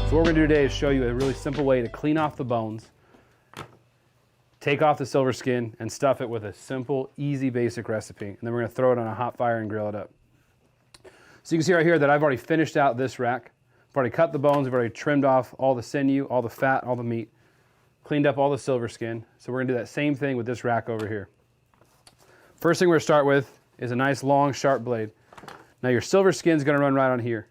So what we're going to do today is show you a really simple way to clean off the bones, take off the silver skin, and stuff it with a simple, easy, basic recipe. And then we're going to throw it on a hot fire and grill it up. So you can see right here that I've already finished out this rack. I've already cut the bones, I've already trimmed off all the sinew, all the fat, all the meat, cleaned up all the silver skin. So we're going to do that same thing with this rack over here. First thing we're going to start with is a nice long, sharp blade. Now your silver skin is going to run right on here.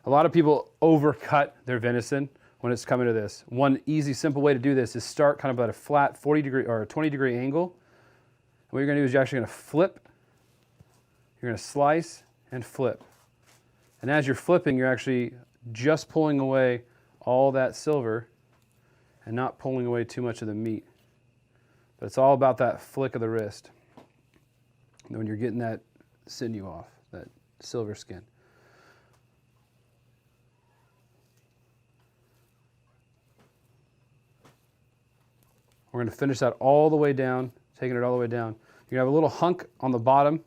A lot of people overcut their venison when it's coming to this. One easy, simple way to do this is start kind of at a flat 40 degree or a 20 degree angle. And what you're gonna do is you're actually gonna flip, you're gonna slice and flip. And as you're flipping, you're actually just pulling away all that silver and not pulling away too much of the meat. But it's all about that flick of the wrist. And when you're getting that sinew off, that silver skin. We're going to finish that all the way down, taking it all the way down. You're going to have a little hunk on the bottom.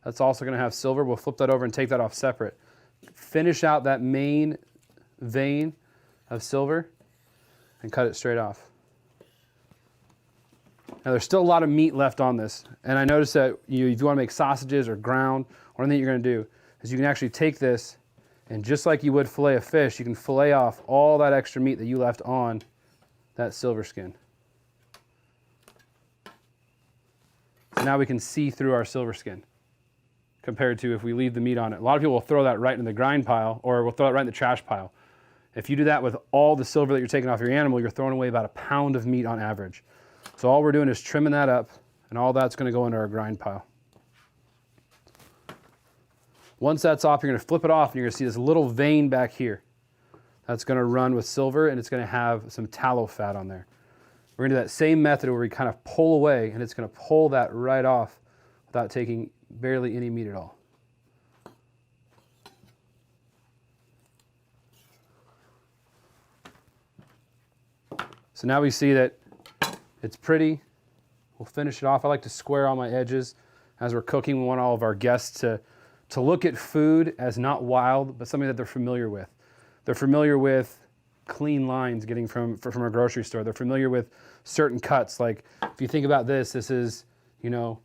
That's also going to have silver. We'll flip that over and take that off separate. Finish out that main vein of silver and cut it straight off. Now there's still a lot of meat left on this. And I noticed that if you want to make sausages or ground, one thing you're going to do is you can actually take this and just like you would fillet a fish, you can fillet off all that extra meat that you left on that silver skin. So now we can see through our silver skin compared to if we leave the meat on it. A lot of people will throw that right in the grind pile or will throw it right in the trash pile. If you do that with all the silver that you're taking off your animal, you're throwing away about a pound of meat on average. So all we're doing is trimming that up and all that's going to go into our grind pile. Once that's off, you're going to flip it off and you're going to see this little vein back here. That's going to run with silver and it's going to have some tallow fat on there. We're going to do that same method where we kind of pull away and it's going to pull that right off without taking barely any meat at all. So now we see that it's pretty. We'll finish it off. I like to square all my edges as we're cooking. We want all of our guests to look at food as not wild, but something that they're familiar with. They're familiar with clean lines getting from a grocery store. They're familiar with certain cuts. Like if you think about this is, you know,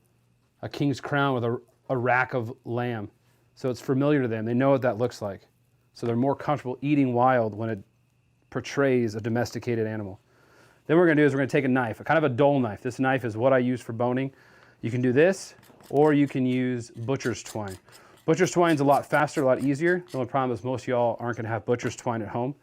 a king's crown with a rack of lamb. So it's familiar to them. They know what that looks like. So they're more comfortable eating wild when it portrays a domesticated animal. Then what we're gonna do is we're gonna take a knife, a kind of a dull knife. This knife is what I use for boning. You can do this, or you can use butcher's twine. Butcher's twine is a lot faster, a lot easier. The only problem is most of y'all aren't gonna have butcher's twine at home.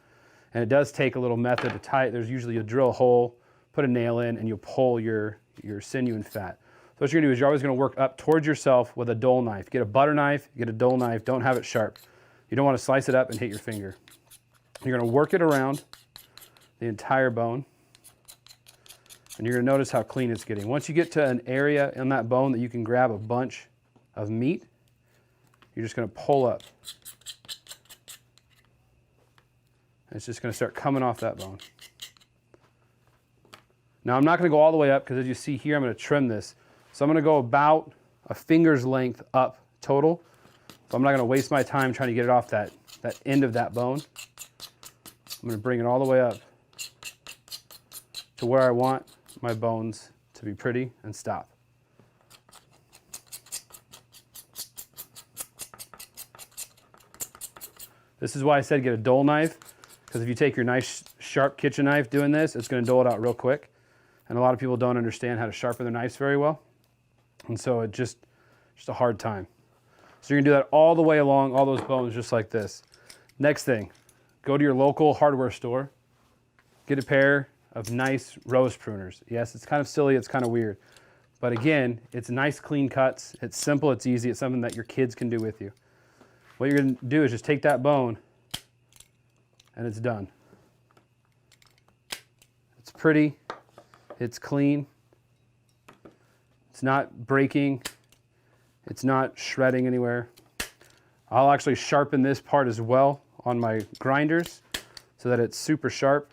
And it does take a little method to tie it. There's usually you drill a hole, put a nail in, and you'll pull your sinew and fat. So what you're gonna do is you're always gonna work up towards yourself with a dull knife. Get a butter knife, get a dull knife, don't have it sharp. You don't wanna slice it up and hit your finger. You're gonna work it around the entire bone. And you're gonna notice how clean it's getting. Once you get to an area in that bone that you can grab a bunch of meat, you're just gonna pull up. It's just going to start coming off that bone. Now I'm not going to go all the way up because as you see here, I'm going to trim this. So I'm going to go about a finger's length up total. So I'm not gonna waste my time trying to get it off that end of that bone. I'm gonna bring it all the way up to where I want my bones to be pretty and stop. This is why I said get a dull knife, because if you take your nice sharp kitchen knife doing this, it's gonna dull it out real quick. And a lot of people don't understand how to sharpen their knives very well. And so it's just a hard time. So you're gonna do that all the way along all those bones just like this. Next thing, go to your local hardware store, get a pair of nice rose pruners. Yes, it's kind of silly, it's kind of weird. But again, it's nice clean cuts, it's simple, it's easy, it's something that your kids can do with you. What you're gonna do is just take that bone and it's done. It's pretty, it's clean, it's not breaking, it's not shredding anywhere. I'll actually sharpen this part as well on my grinders so that it's super sharp.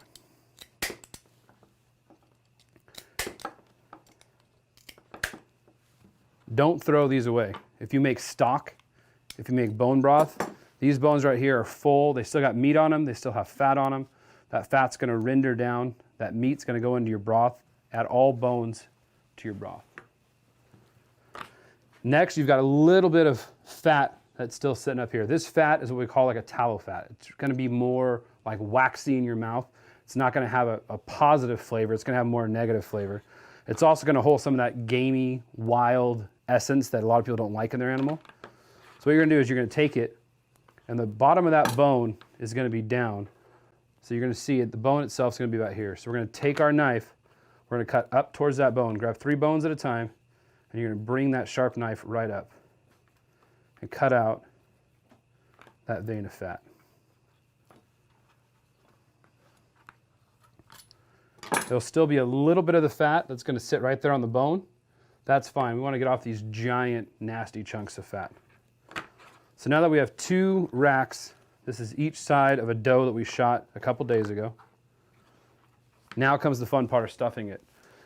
Don't throw these away. If you make stock, if you make bone broth, these bones right here are full. They still got meat on them. They still have fat on them. That fat's gonna render down. That meat's gonna go into your broth. Add all bones to your broth. Next, you've got a little bit of fat that's still sitting up here. This fat is what we call like a tallow fat. It's gonna be more like waxy in your mouth. It's not gonna have a positive flavor. It's gonna have more negative flavor. It's also gonna hold some of that gamey, wild essence that a lot of people don't like in their animal. So what you're gonna do is you're gonna take it, and the bottom of that bone is gonna be down. So you're gonna see it, the bone itself is gonna be about here. So we're gonna take our knife, we're gonna cut up towards that bone, grab 3 bones at a time, and you're gonna bring that sharp knife right up and cut out that vein of fat. There'll still be a little bit of the fat that's gonna sit right there on the bone. That's fine. We wanna get off these giant, nasty chunks of fat. So now that we have 2 racks, this is each side of a doe that we shot a couple days ago. Now comes the fun part of stuffing it.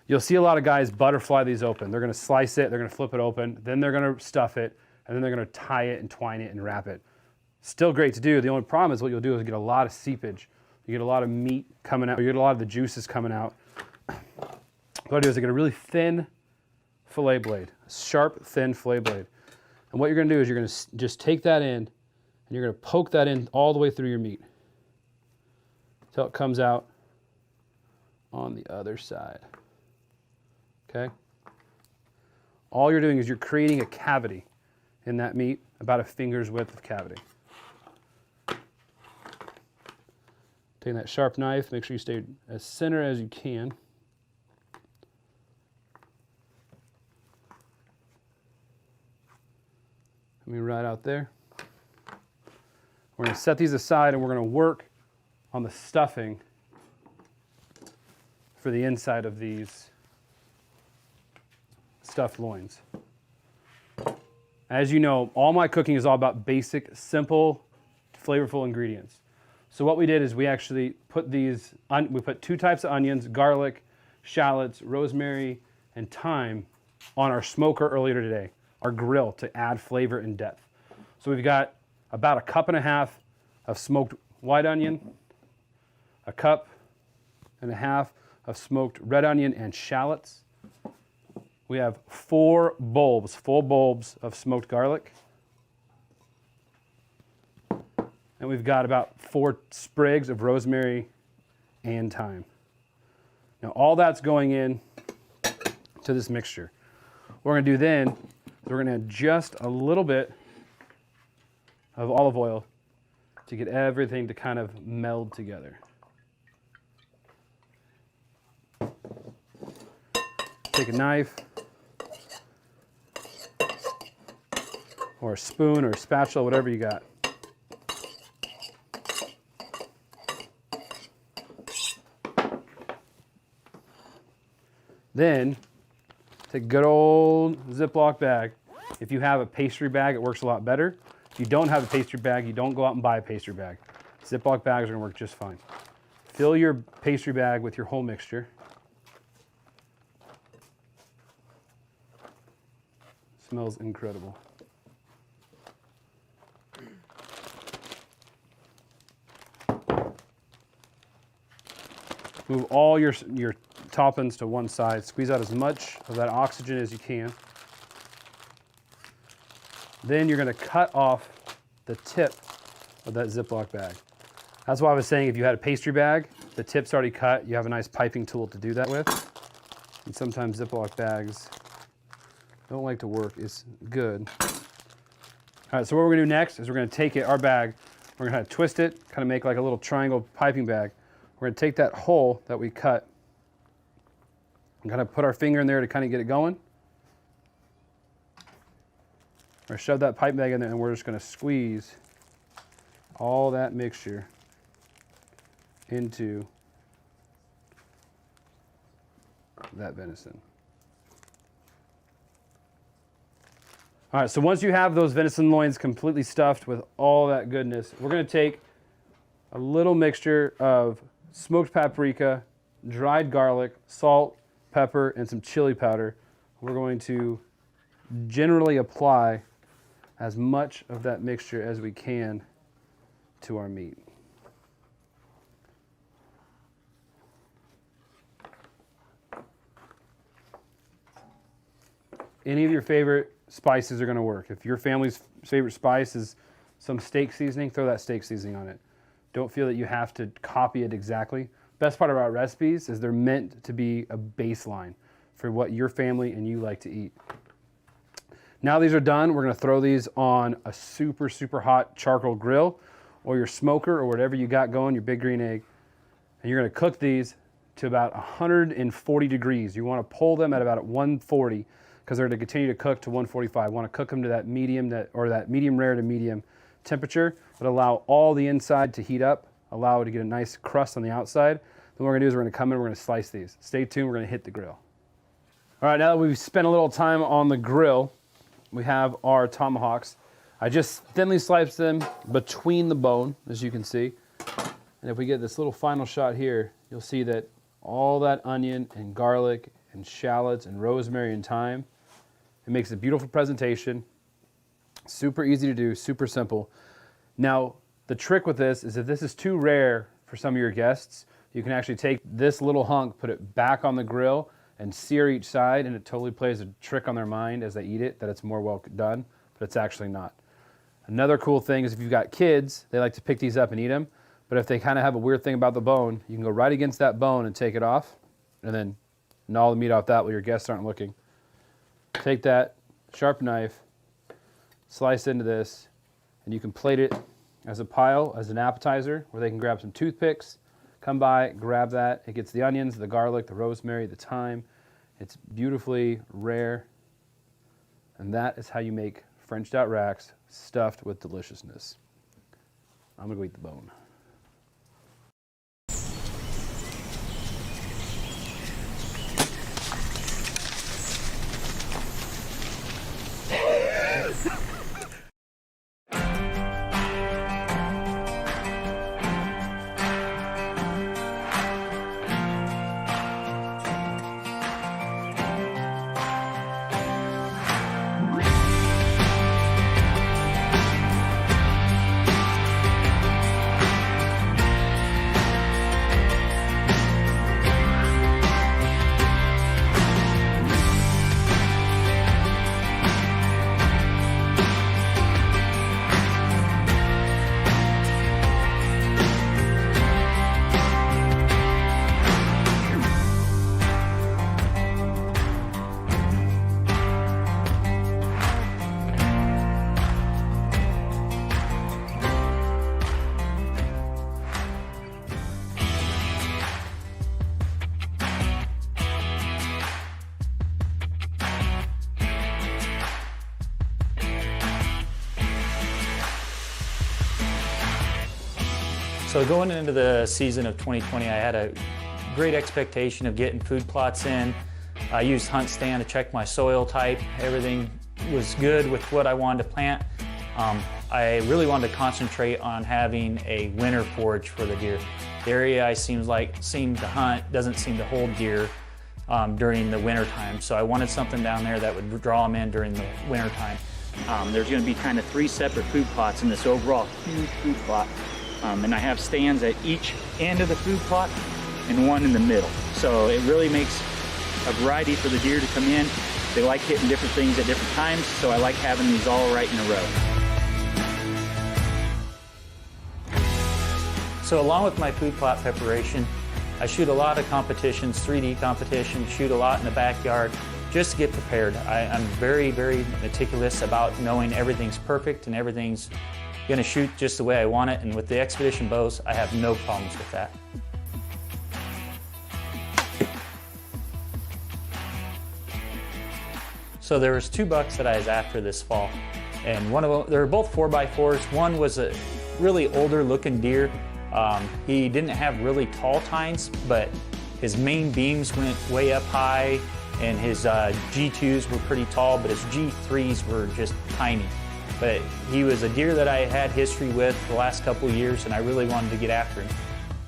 You'll see a lot of guys butterfly these open. They're gonna slice it, they're gonna flip it open, then they're gonna stuff it, and then they're gonna tie it and twine it and wrap it. Still great to do. The only problem is what you'll do is get a lot of seepage. You get a lot of meat coming out, you get a lot of the juices coming out. What I do is I get a really thin fillet blade, a sharp, thin fillet blade. And what you're gonna do is you're gonna just take that in and you're gonna poke that in all the way through your meat until it comes out on the other side, okay? All you're doing is you're creating a cavity in that meat, about a finger's width of cavity. Taking that sharp knife, make sure you stay as center as you can. Right out there. We're going to set these aside and we're going to work on the stuffing for the inside of these stuffed loins. As you know, all my cooking is all about basic, simple, flavorful ingredients. So what we did is we actually put we put 2 types of onions, garlic, shallots, rosemary, and thyme on our smoker earlier today, our grill, to add flavor and depth. So we've got about 1.5 cups of smoked white onion, 1.5 cups of smoked red onion and shallots. We have 4 bulbs, full bulbs of smoked garlic. And we've got about 4 sprigs of rosemary and thyme. Now all that's going in to this mixture. What we're gonna do then, we're going to add just a little bit of olive oil to get everything to kind of meld together. Take a knife or a spoon or a spatula, whatever you got. Then take a good old Ziploc bag. If you have a pastry bag, it works a lot better. If you don't have a pastry bag, you don't go out and buy a pastry bag. Ziploc bags are gonna work just fine. Fill your pastry bag with your whole mixture. Smells incredible. Move all your toppings to one side. Squeeze out as much of that oxygen as you can. Then you're going to cut off the tip of that Ziploc bag. That's why I was saying if you had a pastry bag, the tip's already cut, you have a nice piping tool to do that with. And sometimes Ziploc bags don't like to work as good. All right, so what we're going to do next is we're going to take our bag, we're going to kind of twist it, kind of make like a little triangle piping bag. We're going to take that hole that we cut and kind of put our finger in there to kind of get it going. Or shove that pipe bag in there, and we're just going to squeeze all that mixture into that venison. All right, so once you have those venison loins completely stuffed with all that goodness, we're going to take a little mixture of smoked paprika, dried garlic, salt, pepper, and some chili powder. We're going to generally apply as much of that mixture as we can to our meat. Any of your favorite spices are going to work. If your family's favorite spice is some steak seasoning, throw that steak seasoning on it. Don't feel that you have to copy it exactly. Best part about recipes is they're meant to be a baseline for what your family and you like to eat. Now these are done, we're going to throw these on a super, super hot charcoal grill or your smoker or whatever you got going, your big green egg. And you're going to cook these to about 140 degrees. You want to pull them at about 140 because they're going to continue to cook to 145. You want to cook them to that medium rare to medium temperature, but allow all the inside to heat up, allow it to get a nice crust on the outside. Then what we're going to do is we're going to come in, we're going to slice these. Stay tuned, we're going to hit the grill. All right, now that we've spent a little time on the grill, we have our tomahawks. I just thinly sliced them between the bone, as you can see. And if we get this little final shot here, you'll see that all that onion and garlic and shallots and rosemary and thyme, it makes a beautiful presentation. Super easy to do, super simple. Now, the trick with this is if this is too rare for some of your guests, you can actually take this little hunk, put it back on the grill, and sear each side, and it totally plays a trick on their mind as they eat it, that it's more well done, but it's actually not. Another cool thing is if you've got kids, they like to pick these up and eat them, but if they kind of have a weird thing about the bone, you can go right against that bone and take it off, and then gnaw the meat off that while your guests aren't looking. Take that sharp knife, slice into this, and you can plate it as a pile, as an appetizer, where they can grab some toothpicks, come by, grab that. It gets the onions, the garlic, the rosemary, the thyme. It's beautifully rare. And that is how you make Frenched out racks stuffed with deliciousness. I'm gonna go eat the bone. So going into the season of 2020, I had a great expectation of getting food plots in. I used Hunt Stand to check my soil type. Everything was good with what I wanted to plant. I really wanted to concentrate on having a winter forage for the deer. The area I seem to hunt doesn't seem to hold deer during the winter time. So I wanted something down there that would draw them in during the winter time. There's going to be kind of 3 separate food plots in this overall huge food plot. And I have stands at each end of the food plot and one in the middle. So it really makes a variety for the deer to come in. They like hitting different things at different times, so I like having these all right in a row. So along with my food plot preparation, I shoot a lot of competitions, 3D competitions, shoot a lot in the backyard, just to get prepared. I'm very, very meticulous about knowing everything's perfect and everything's gonna shoot just the way I want it, and with the Expedition bows, I have no problems with that. So there was 2 bucks that I was after this fall, and one of them, they were both 4x4s. One was a really older looking deer. He didn't have really tall tines, but his main beams went way up high, and his G2s were pretty tall, but his G3s were just tiny. But he was a deer that I had history with the last couple of years, and I really wanted to get after him.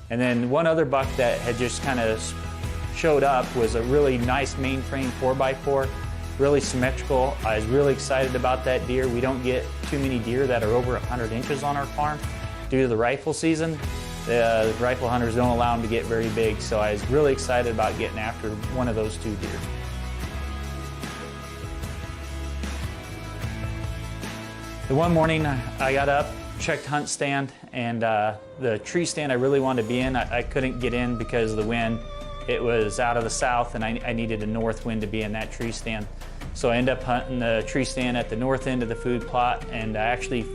And then one other buck that had just kind of showed up was a really nice mainframe 4x4. Really symmetrical. I was really excited about that deer. We don't get too many deer that are over 100 inches on our farm due to the rifle season. The rifle hunters don't allow them to get very big, so I was really excited about getting after one of those 2 deer. The one morning I got up, checked hunt stand, and the tree stand I really wanted to be in, I couldn't get in because of the wind. It was out of the south, and I needed a north wind to be in that tree stand. So I ended up hunting the tree stand at the north end of the food plot, and actually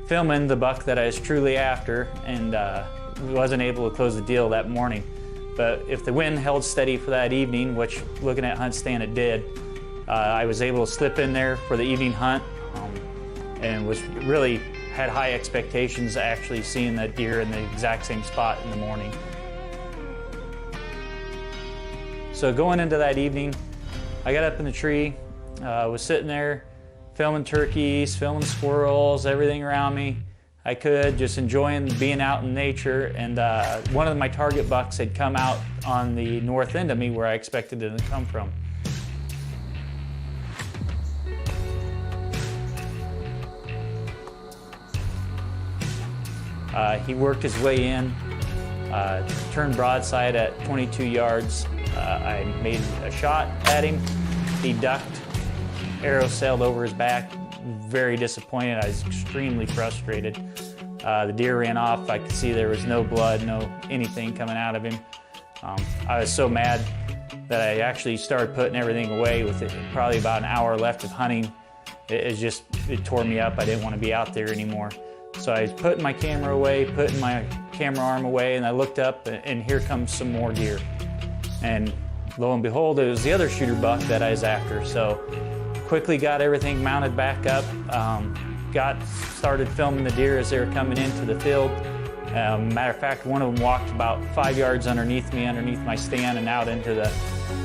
filming the buck that I was truly after, and wasn't able to close the deal that morning. But if the wind held steady for that evening, which looking at hunt stand it did, I was able to slip in there for the evening hunt, and was really had high expectations actually seeing that deer in the exact same spot in the morning. So going into that evening, I got up in the tree, was sitting there filming turkeys, filming squirrels, everything around me. I could, just enjoying being out in nature, and one of my target bucks had come out on the north end of me where I expected it to come from. He worked his way in, turned broadside at 22 yards. I made a shot at him. He ducked. Arrow sailed over his back. Very disappointed. I was extremely frustrated. The deer ran off. I could see there was no blood, no anything coming out of him. I was so mad that I actually started putting everything away with it. Probably about an hour left of hunting. It tore me up. I didn't want to be out there anymore. So I was putting my camera away, putting my camera arm away, and I looked up, and here comes some more deer. And lo and behold, it was the other shooter buck that I was after. So quickly got everything mounted back up, started filming the deer as they were coming into the field. Matter of fact, one of them walked about 5 yards underneath me, underneath my stand, and out into the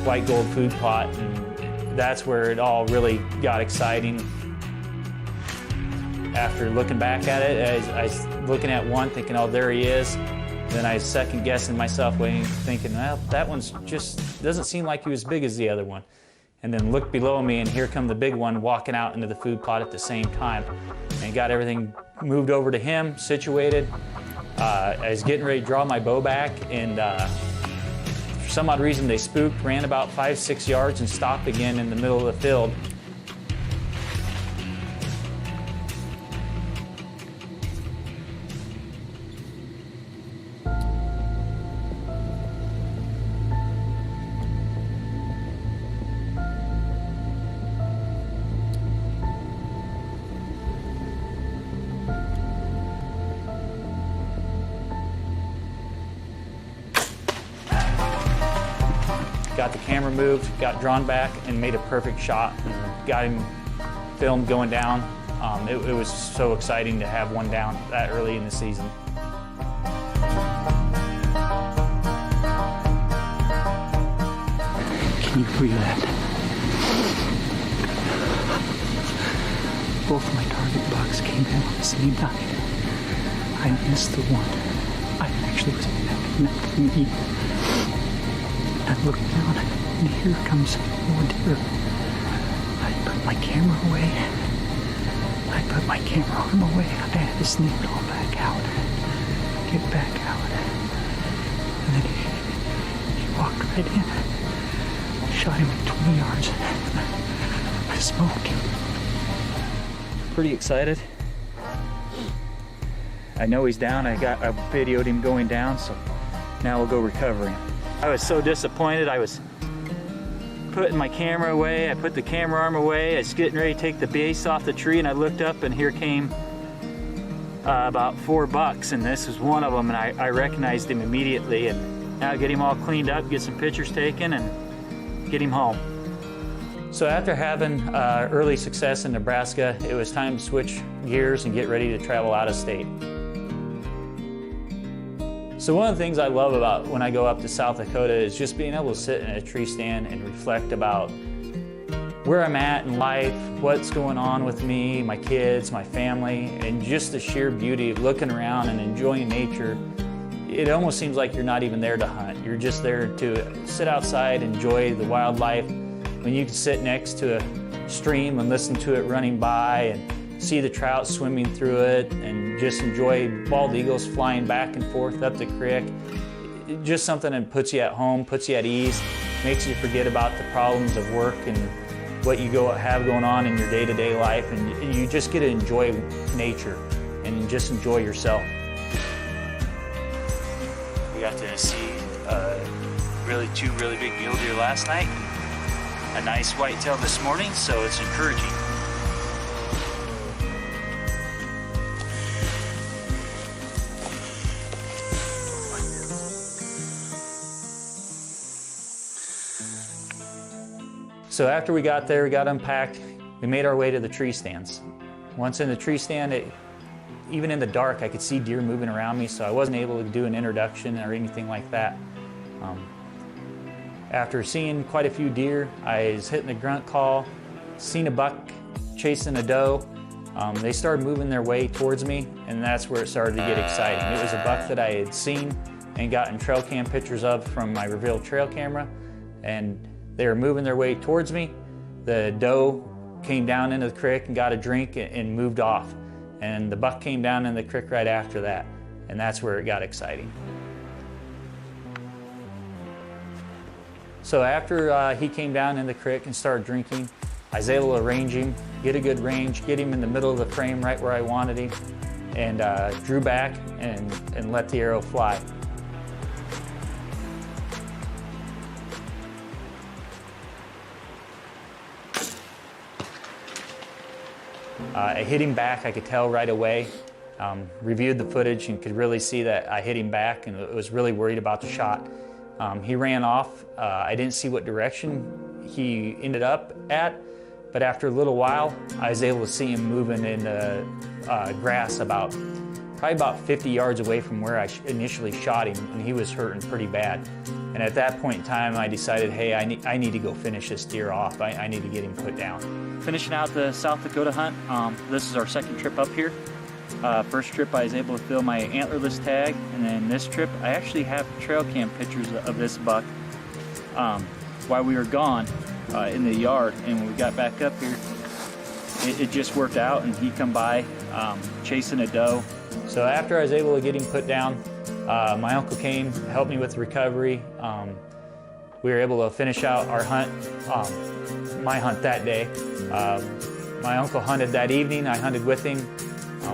white gold food plot. And that's where it all really got exciting. After looking back at it, I was looking at one thinking, oh, there he is. Then I was second guessing myself, thinking, well, that one's just doesn't seem like he was as big as the other one. And then looked below me, and here come the big one walking out into the food plot at the same time. And got everything moved over to him, situated. I was getting ready to draw my bow back, and for some odd reason they spooked, ran about 5-6 yards and stopped again in the middle of the field. Got the camera moved, got drawn back, and made a perfect shot, and got him filmed going down. It was so exciting to have one down that early in the season. Can you believe that? Both of my target bucks came in on the same night. I missed the one. I actually was meant for me. I looked down, and here comes more deer. I put my camera away. I put my camera arm away. I had to sneak it all back out. Get back out. And then he walked right in. Shot him at 20 yards. I smoked him. Pretty excited. I know he's down. I videoed him going down, so now we'll go recover him. I was so disappointed. I was putting my camera away. I put the camera arm away. I was getting ready to take the base off the tree, and I looked up, and here came about 4 bucks, and this was one of them, and I recognized him immediately. And now get him all cleaned up, get some pictures taken, and get him home. So after having early success in Nebraska, it was time to switch gears and get ready to travel out of state. So one of the things I love about when I go up to South Dakota is just being able to sit in a tree stand and reflect about where I'm at in life, what's going on with me, my kids, my family, and just the sheer beauty of looking around and enjoying nature. It almost seems like you're not even there to hunt. You're just there to sit outside, enjoy the wildlife. When you can sit next to a stream and listen to it running by and see the trout swimming through it and just enjoy bald eagles flying back and forth up the creek. Just something that puts you at home, puts you at ease, makes you forget about the problems of work and what you have going on in your day-to-day life, and you just get to enjoy nature and just enjoy yourself. We got to see two really big mule deer last night, a nice whitetail this morning, so it's encouraging. So after we got there, we got unpacked, we made our way to the tree stands. Once in the tree stand, even in the dark, I could see deer moving around me, so I wasn't able to do an introduction or anything like that. After seeing quite a few deer, I was hitting the grunt call, seen a buck chasing a doe. They started moving their way towards me, and that's where it started to get exciting. It was a buck that I had seen and gotten trail cam pictures of from my Reveal trail camera, and they were moving their way towards me. The doe came down into the creek and got a drink and moved off. And the buck came down in the creek right after that. And that's where it got exciting. So after he came down in the creek and started drinking, I was able to range him, get a good range, get him in the middle of the frame right where I wanted him, and drew back and let the arrow fly. I hit him back, I could tell right away. Reviewed the footage and could really see that I hit him back and was really worried about the shot. He ran off. I didn't see what direction he ended up at, but after a little while, I was able to see him moving in the grass probably about 50 yards away from where I initially shot him, and he was hurting pretty bad. And at that point in time, I decided, hey, I need to go finish this deer off. I need to get him put down. Finishing out the South Dakota hunt, this is our second trip up here. First trip I was able to fill my antlerless tag, and then this trip I actually have trail cam pictures of this buck while we were gone in the yard, and when we got back up here, it just worked out, and he come by chasing a doe. So after I was able to get him put down, my uncle came, helped me with the recovery. We were able to finish out our hunt, my hunt that day. My uncle hunted that evening, I hunted with him.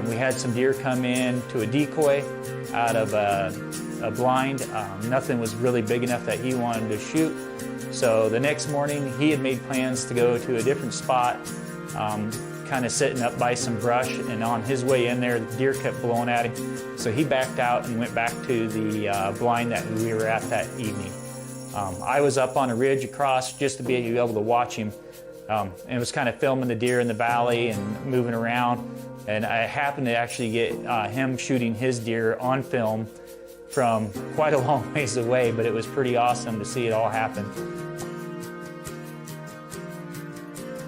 We had some deer come in to a decoy out of a blind. Nothing was really big enough that he wanted to shoot. So the next morning, he had made plans to go to a different spot, kind of sitting up by some brush, and on his way in there, the deer kept blowing at him. So he backed out and went back to the blind that we were at that evening. I was up on a ridge across just to be able to watch him, and was kind of filming the deer in the valley and moving around. And I happened to actually get him shooting his deer on film from quite a long ways away, but it was pretty awesome to see it all happen.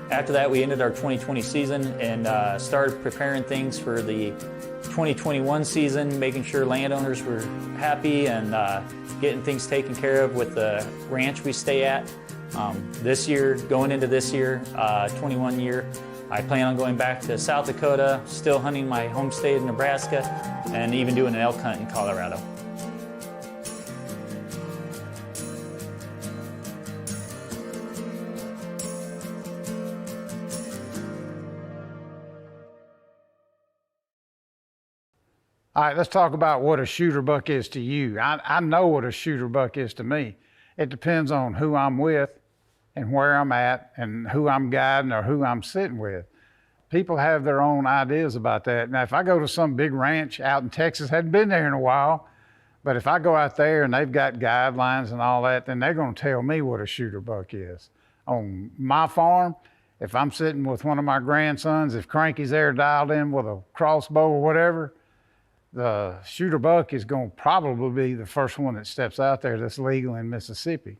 After that, we ended our 2020 season and started preparing things for the 2021 season, making sure landowners were happy and getting things taken care of with the ranch we stay at. This year, going into this year, 21 year, I plan on going back to South Dakota, still hunting my home state of Nebraska, and even doing an elk hunt in Colorado. All right, let's talk about what a shooter buck is to you. I know what a shooter buck is to me. It depends on who I'm with and where I'm at and who I'm guiding or who I'm sitting with. People have their own ideas about that. Now, if I go to some big ranch out in Texas, hadn't been there in a while, but if I go out there and they've got guidelines and all that, then they're gonna tell me what a shooter buck is. On my farm, if I'm sitting with one of my grandsons, if Cranky's there dialed in with a crossbow or whatever, the shooter buck is going to probably be the first one that steps out there that's legal in Mississippi.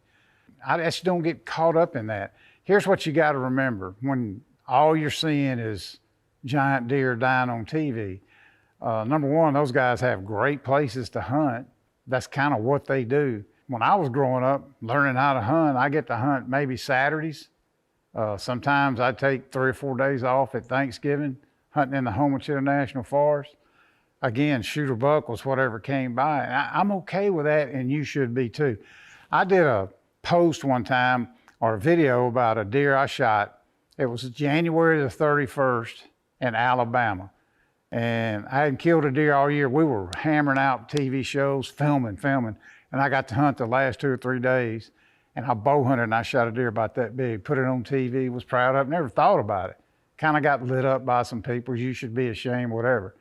I just don't get caught up in that. Here's what you got to remember when all you're seeing is giant deer dying on TV. Number one, those guys have great places to hunt. That's kind of what they do. When I was growing up, learning how to hunt, I get to hunt maybe Saturdays. Sometimes I take 3 or 4 days off at Thanksgiving, hunting in the Homochitto National Forest. Again, shooter buck was whatever came by. I'm okay with that, and you should be too. I did a post one time, or a video about a deer I shot. It was January the 31st in Alabama. And I hadn't killed a deer all year. We were hammering out TV shows, filming. And I got to hunt the last 2 or 3 days. And I bow hunted and I shot a deer about that big. Put it on TV, was proud of it, never thought about it. Kind of got lit up by some people, you should be ashamed, whatever.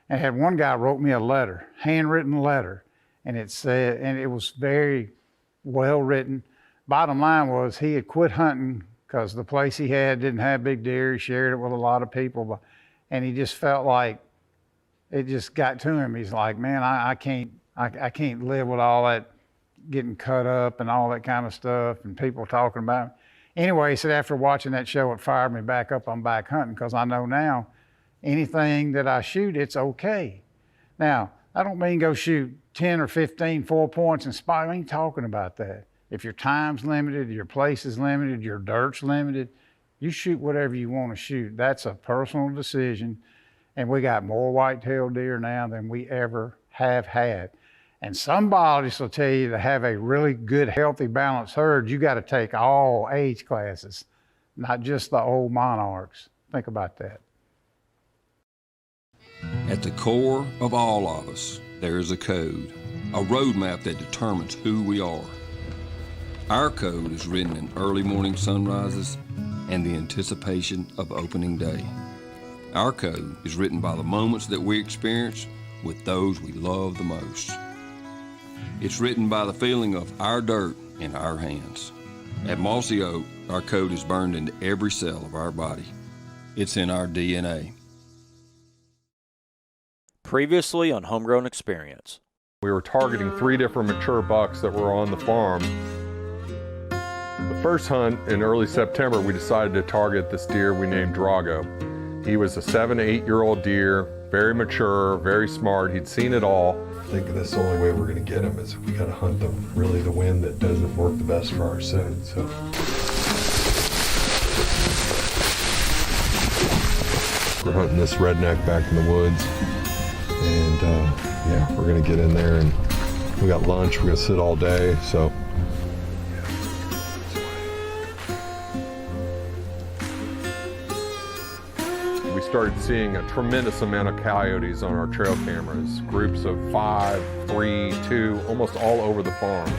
And had one guy wrote me a letter, handwritten letter, and it said, and it was very well written. Bottom line was he had quit hunting because the place he had didn't have big deer. He shared it with a lot of people, and he just felt like it just got to him. He's like, man, I can't live with all that getting cut up and all that kind of stuff and people talking about me. Anyway, he said after watching that show, it fired me back up on back hunting because I know now anything that I shoot, it's okay. Now, I don't mean go shoot 10 or 15 4 points and spot. I ain't talking about that. If your time's limited, your place is limited, your dirt's limited, you shoot whatever you want to shoot. That's a personal decision. And we got more whitetail deer now than we ever have had. And some biologists will tell you to have a really good, healthy, balanced herd, you got to take all age classes, not just the old monarchs. Think about that. At the core of all of us, there is a code, a roadmap that determines who we are. Our code is written in early morning sunrises and the anticipation of opening day. Our code is written by the moments that we experience with those we love the most. It's written by the feeling of our dirt in our hands. At Mossy Oak, our code is burned into every cell of our body. It's in our DNA. Previously on Homegrown Experience. We were targeting 3 different mature bucks that were on the farm. The first hunt in early September, we decided to target this deer we named Drago. He was a 7 to 8 year old deer, very mature, very smart. He'd seen it all. I think that's the only way we're going to get him is we got to hunt really the wind that doesn't work the best for our scent. So. We're hunting this redneck back in the woods. And yeah, we're gonna get in there and we got lunch, we're gonna sit all day, so. We started seeing a tremendous amount of coyotes on our trail cameras, groups of 5, 3, 2, almost all over the farm.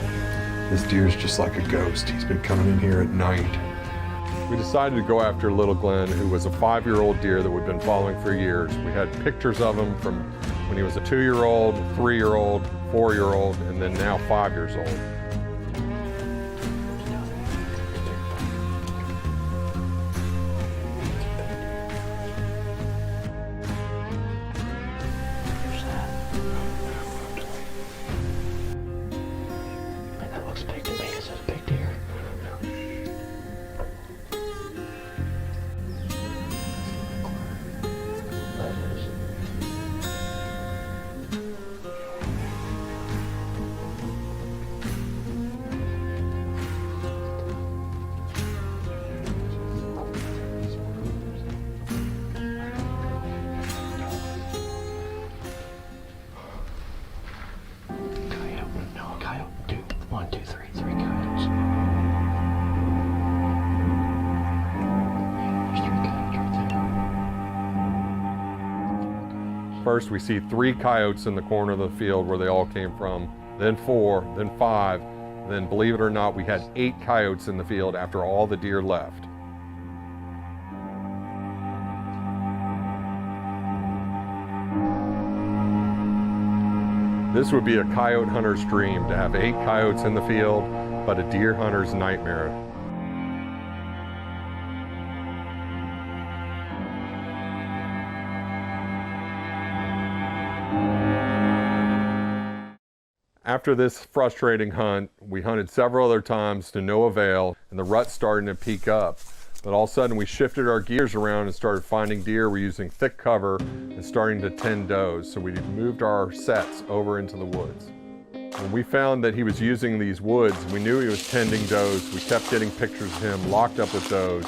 This deer's just like a ghost. He's been coming in here at night. We decided to go after Little Glenn, who was a 5-year-old deer that we'd been following for years. We had pictures of him from when he was a 2-year-old, 3-year-old, 4-year-old, and then now 5 years old. That looks big to me. Is that a big deer? First, we see 3 coyotes in the corner of the field where they all came from, then 4, then 5, then believe it or not, we had 8 coyotes in the field after all the deer left. This would be a coyote hunter's dream, to have 8 coyotes in the field, but a deer hunter's nightmare. After this frustrating hunt, we hunted several other times to no avail, and the rut's starting to peak up. But all of a sudden we shifted our gears around and started finding deer. We're using thick cover and starting to tend does, so we moved our sets over into the woods. When we found that he was using these woods, we knew he was tending does. We kept getting pictures of him locked up with does,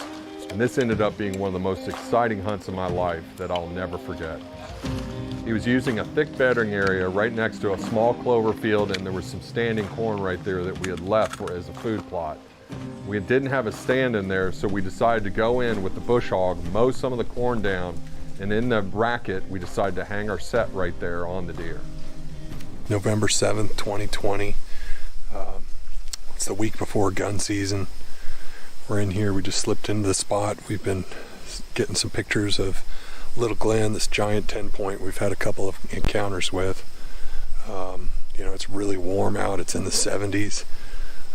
and this ended up being one of the most exciting hunts of my life that I'll never forget. He was using a thick bedding area right next to a small clover field, and there was some standing corn right there that we had left as a food plot. We didn't have a stand in there, so we decided to go in with the bush hog, mow some of the corn down, and in the bracket, we decided to hang our set right there on the deer. November 7th, 2020. It's the week before gun season. We're in here, we just slipped into the spot. We've been getting some pictures of Little Glen, this giant 10-point we've had a couple of encounters with. You know, it's really warm out, it's in the 70s.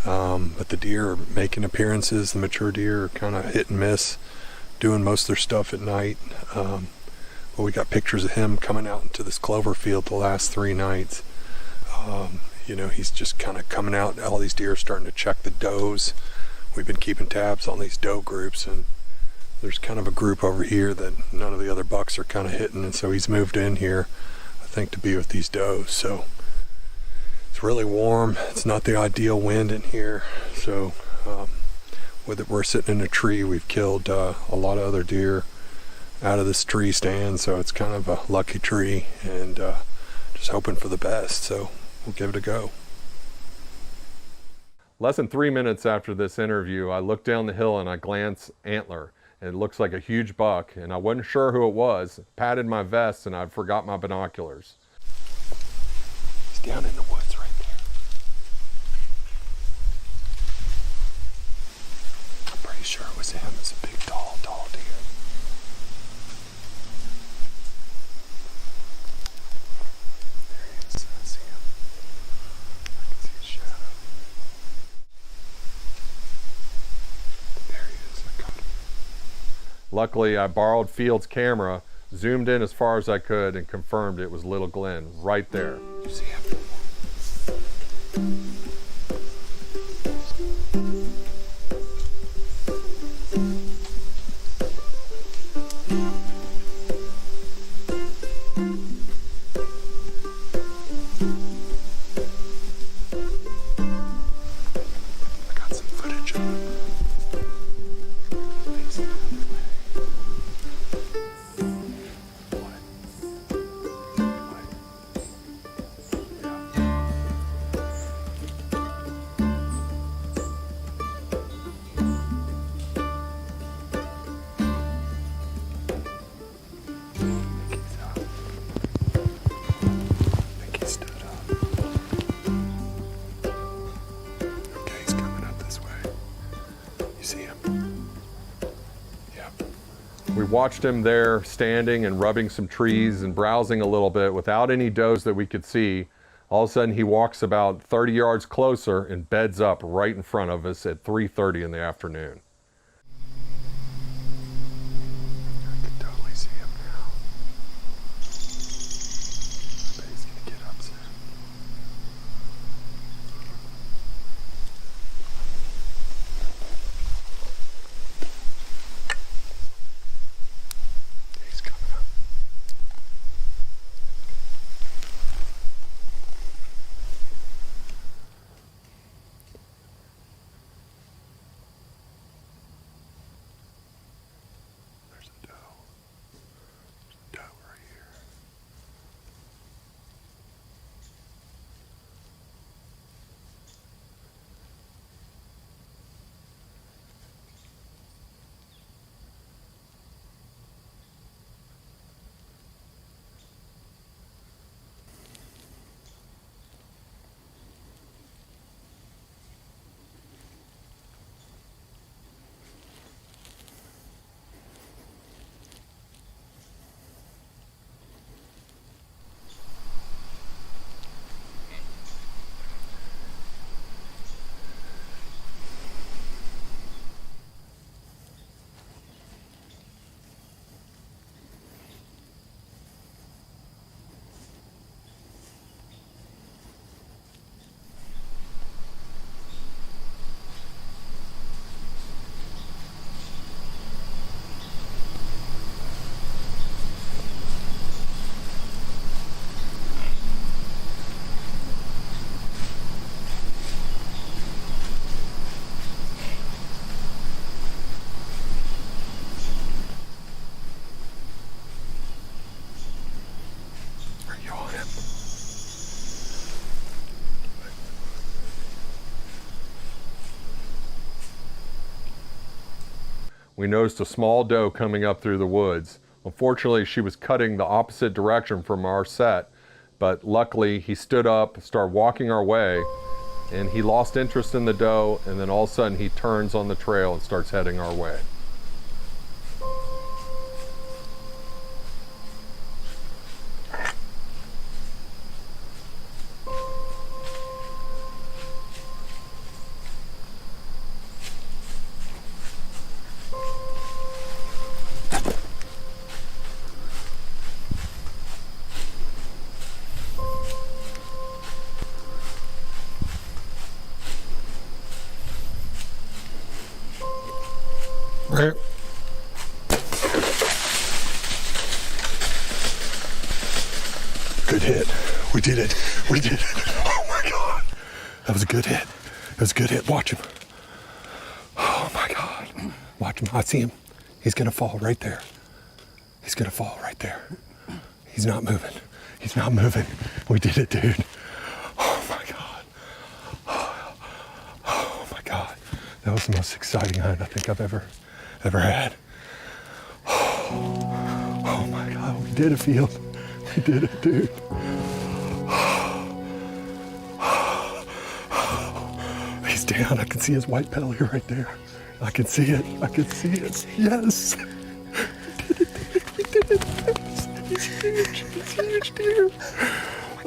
But the deer are making appearances. The mature deer are kind of hit and miss, doing most of their stuff at night. But we got pictures of him coming out into this clover field the last 3 nights. You know, he's just kind of coming out. All these deer are starting to check the does. We've been keeping tabs on these doe groups, and there's kind of a group over here that none of the other bucks are kind of hitting, and so he's moved in here, I think, to be with these does. So it's really warm. It's not the ideal wind in here. So with it, we're sitting in a tree. We've killed a lot of other deer out of this tree stand, so it's kind of a lucky tree, and just hoping for the best. So we'll give it a go. Less than 3 minutes after this interview, I looked down the hill and I glanced antler. And it looks like a huge buck, and I wasn't sure who it was. Patted my vest and I forgot my binoculars. He's down in the woods right there. I'm pretty sure it was him. It's a big, tall deer. There he is. I see him. I can see his shadow. There he is. I got him. Luckily, I borrowed Field's camera, zoomed in as far as I could, and confirmed it was Little Glen right there. You see him? I got some footage of him. We watched him there standing and rubbing some trees and browsing a little bit without any does that we could see. All of a sudden he walks about 30 yards closer and beds up right in front of us at 3:30 in the afternoon. I can totally see him now. I bet he's gonna get up soon. He's coming up. we noticed a small doe coming up through the woods. Unfortunately, she was cutting the opposite direction from our set, but luckily he stood up, started walking our way, and he lost interest in the doe, and then all of a sudden he turns on the trail and starts heading our way. Good hit. We did it. We did it. Oh my God. That was a good hit. That was a good hit. Watch him. Oh my God. Watch him. I see him. He's going to fall right there. He's going to fall right there. He's not moving. He's not moving. We did it, dude. Oh my God. Oh my God. That was the most exciting hunt I think I've ever had. Oh my God. We did it, Field. We did it, dude. He's down. I can see his white belly right there. I can see it. I can see it. Yes. We did it. We did it. He's huge. He's huge, dude.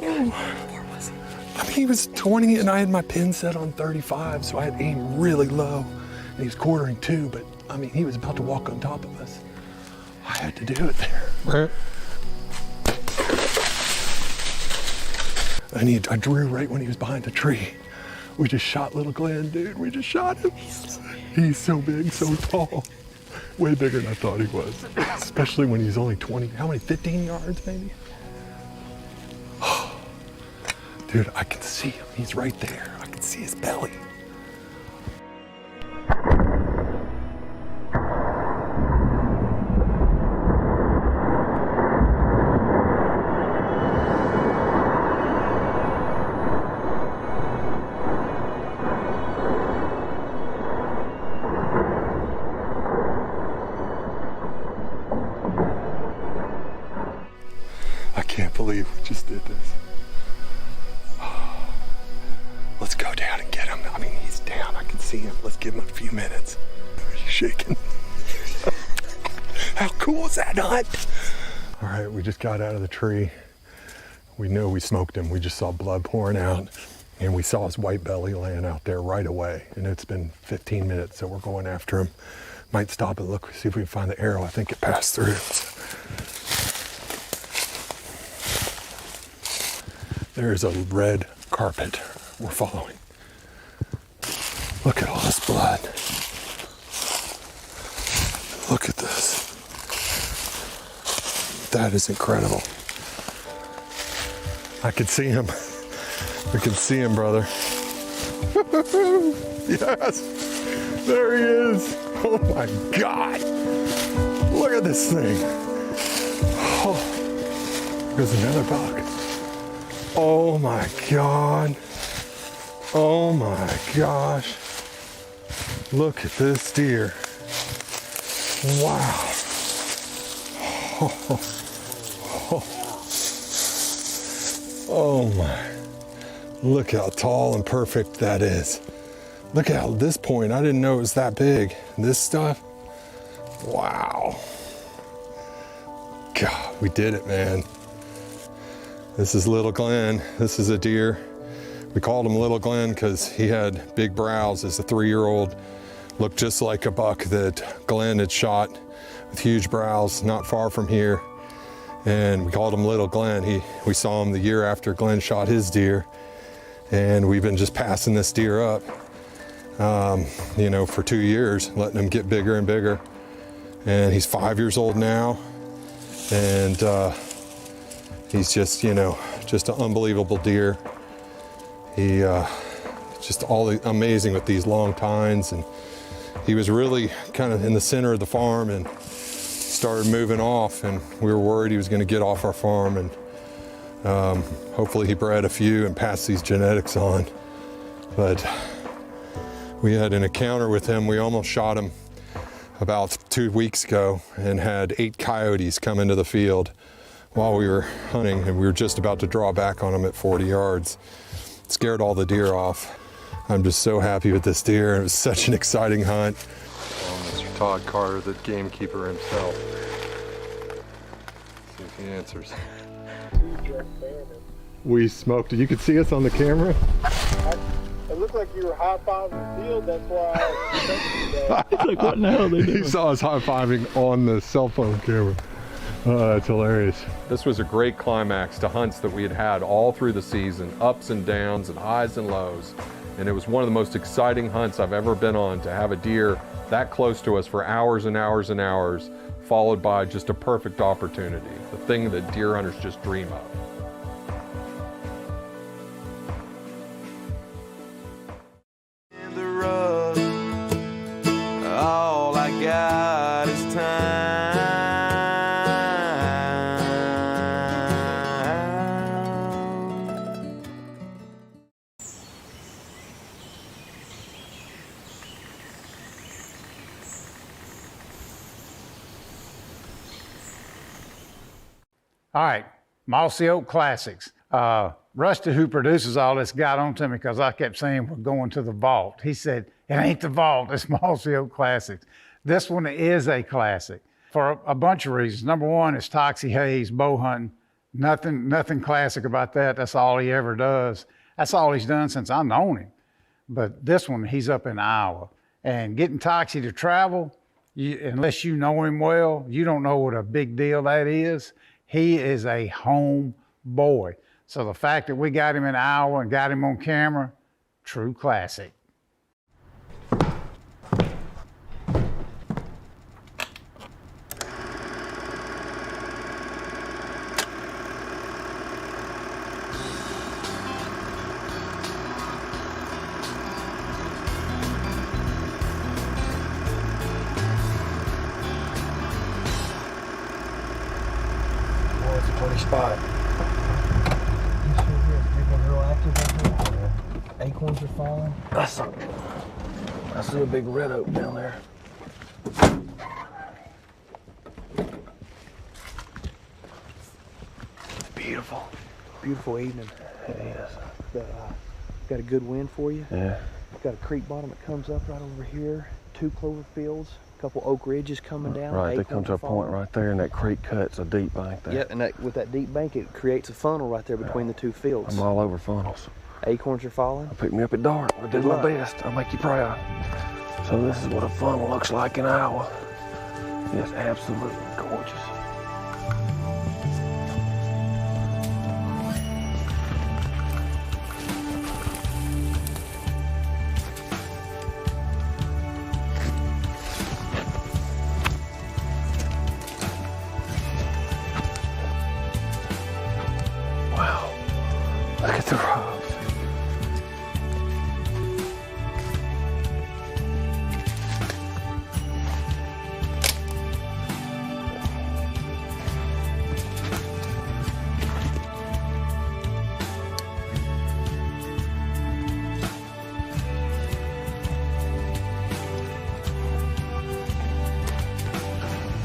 I mean, he was 20 and I had my pin set on 35, so I had aimed really low. And he was quartering 2, but I mean, he was about to walk on top of us. I had to do it there. I drew right when he was behind the tree. We just shot little Glenn, dude. We just shot him. He's so big, so tall. Way bigger than I thought he was. Especially when he's only 20, how many, 15 yards maybe? Dude, I can see him. He's right there. I can see his belly. I can't believe we just did this. Let's go down and get him. I mean, he's down. I can see him. Let's give him a few minutes. He's shaking. How cool is that hunt? All right, we just got out of the tree. We know we smoked him. We just saw blood pouring out, and we saw his white belly laying out there right away. And it's been 15 minutes, so we're going after him. Might stop and look, see if we can find the arrow. I think it passed through. There's a red carpet we're following. Look at all this blood. Look at this. That is incredible. I can see him. We can see him, brother. Yes, there he is. Oh my God. Look at this thing. Oh, there's another buck. Oh my God. Oh my gosh. Look at this deer. Wow. Oh my. Look how tall and perfect that is. Look how at this point, I didn't know it was that big. This stuff, wow. God, we did it, man. This is Little Glenn. This is a deer. We called him Little Glenn because he had big brows as a 3-year-old. Looked just like a buck that Glenn had shot with huge brows not far from here. And we called him Little Glenn. We saw him the year after Glenn shot his deer. And we've been just passing this deer up, for 2 years, letting him get bigger and bigger. And he's 5 years old now. And he's just, just an unbelievable deer. He just amazing with these long tines, and he was really kind of in the center of the farm and started moving off, and we were worried he was going to get off our farm, and hopefully he bred a few and passed these genetics on. But we had an encounter with him. We almost shot him about 2 weeks ago and had 8 coyotes come into the field while we were hunting, and we were just about to draw back on them at 40 yards. It scared all the deer off. I'm just so happy with this deer. It was such an exciting hunt. Mr. Todd Carter, the gamekeeper himself. See if he answers. We smoked it. You could see us on the camera. It looked like you were high-fiving the field, that's why I It's like, what in the hell are they doing? He saw us high-fiving on the cell phone camera. Oh, that's hilarious. This was a great climax to hunts that we had had all through the season, ups and downs and highs and lows. And it was one of the most exciting hunts I've ever been on, to have a deer that close to us for hours and hours and hours, followed by just a perfect opportunity, the thing that deer hunters just dream of. All I got is time. All right, Mossy Oak Classics. Rusty, who produces all this, got on to me because I kept saying we're going to the vault. He said, it ain't the vault, it's Mossy Oak Classics. This one is a classic for a bunch of reasons. Number one, it's Toxie Hayes bow hunting. Nothing classic about that. That's all he ever does. That's all he's done since I've known him. But this one, he's up in Iowa. And getting Toxie to travel, unless you know him well, you don't know what a big deal that is. He is a home boy. So the fact that we got him in Iowa and got him on camera, true classic. Boy, it's a pretty spot. Acorns are falling. I see a big red oak down there. It's beautiful. Beautiful evening. It is. Got a good wind for you. Yeah. Got a creek bottom that comes up right over here. 2 clover fields. A couple oak ridges coming down. Right, they come to a point right there, and that creek cuts a deep bank there. Yeah, and with that deep bank, it creates a funnel right there between the 2 fields. I'm all over funnels. Acorns are falling. Pick me up at dark. I did my best. I'll make you proud. So this is what a funnel looks like in Iowa. It's absolutely gorgeous. Wow. Look at the rocks.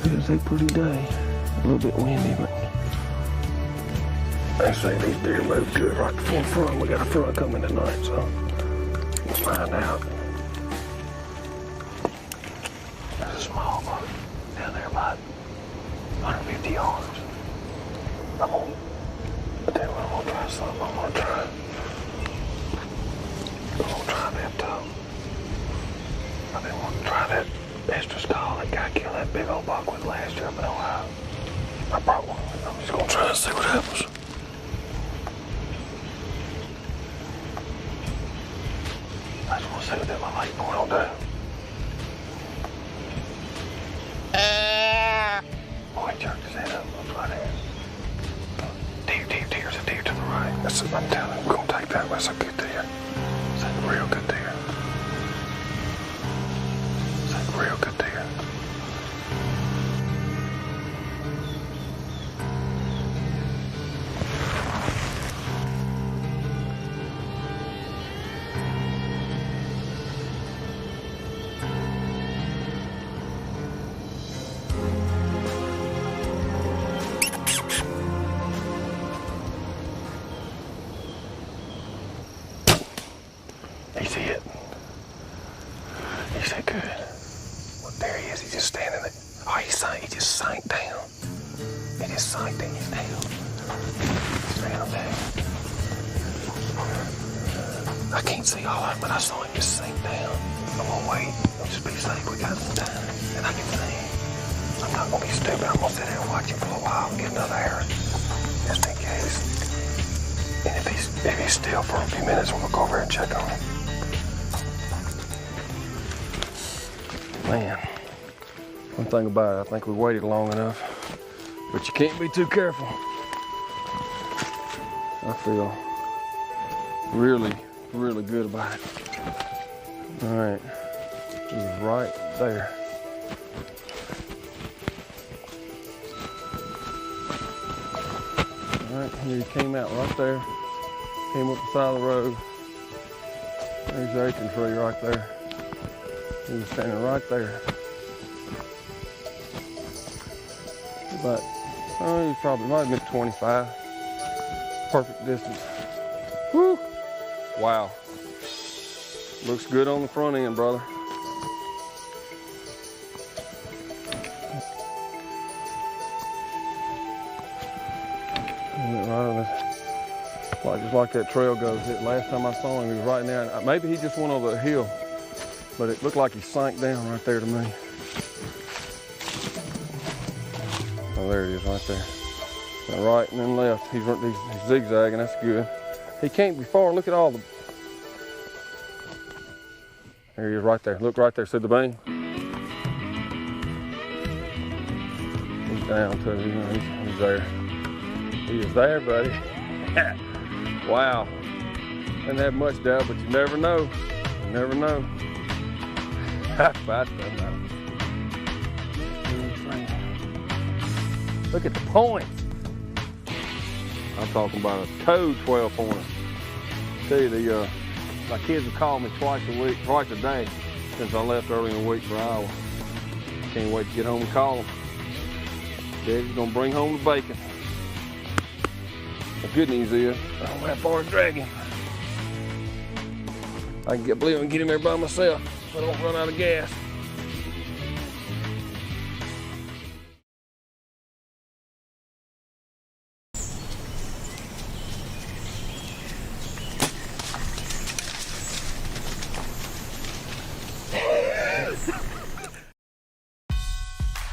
It's a pretty day. A little bit windy, but they say these deer move good right before front. We got a front coming tonight, so let's find out. There's a small one down there about 150 yards. I'm gonna try something. I'm gonna try that I didn't want to try that extra skull that guy killed that big old buck with last year up in Ohio. I brought one. I'm just gonna try and see what happens. I just want to see what that my light point will do. Boy, he jerked his head up. Look right there. Deer's a deer to the right. That's what I'm telling you. We're gonna take that. That's a good deer. It's a real good deer. It's a real good deer. It's sunk down. It's down there. I can't see all of it, but I saw him just sink down. I'm gonna wait. I'll just be safe. We got some time. And I can see. I'm not gonna be stupid. I'm gonna sit there and watch him for a while and get another arrow. Just in case. And if he's still for a few minutes, we're gonna go over and check on him. Man, one thing about it, I think we waited long enough, but you can't be too careful. I feel really, really good about it. All right, he's right there. All right, here he came out right there, came up the side of the road. There's the acorn tree right there. He was standing right there. But he was probably, might have been 25. Perfect distance. Woo! Wow. Looks good on the front end, brother. Just like that trail goes. Last time I saw him, he was right now. Maybe he just went over the hill. But it looked like he sank down right there to me. Oh, there it is right there. Now right and then left. He's zigzagging, that's good. He can't be far. Look at all the... There he is right there. Look right there. See the beam? He's down too. He's there. He is there, buddy. Wow. Didn't have much doubt, but you never know. You never know. Look at the points. I'm talking about a Code 12-pointer. Tell you, my kids have called me twice a day since I left early in the week for Iowa. Can't wait to get home and call them. Daddy's gonna bring home the bacon. The good news is, I don't have far to drag him. I can believe I can get him there by myself. I don't run out of gas.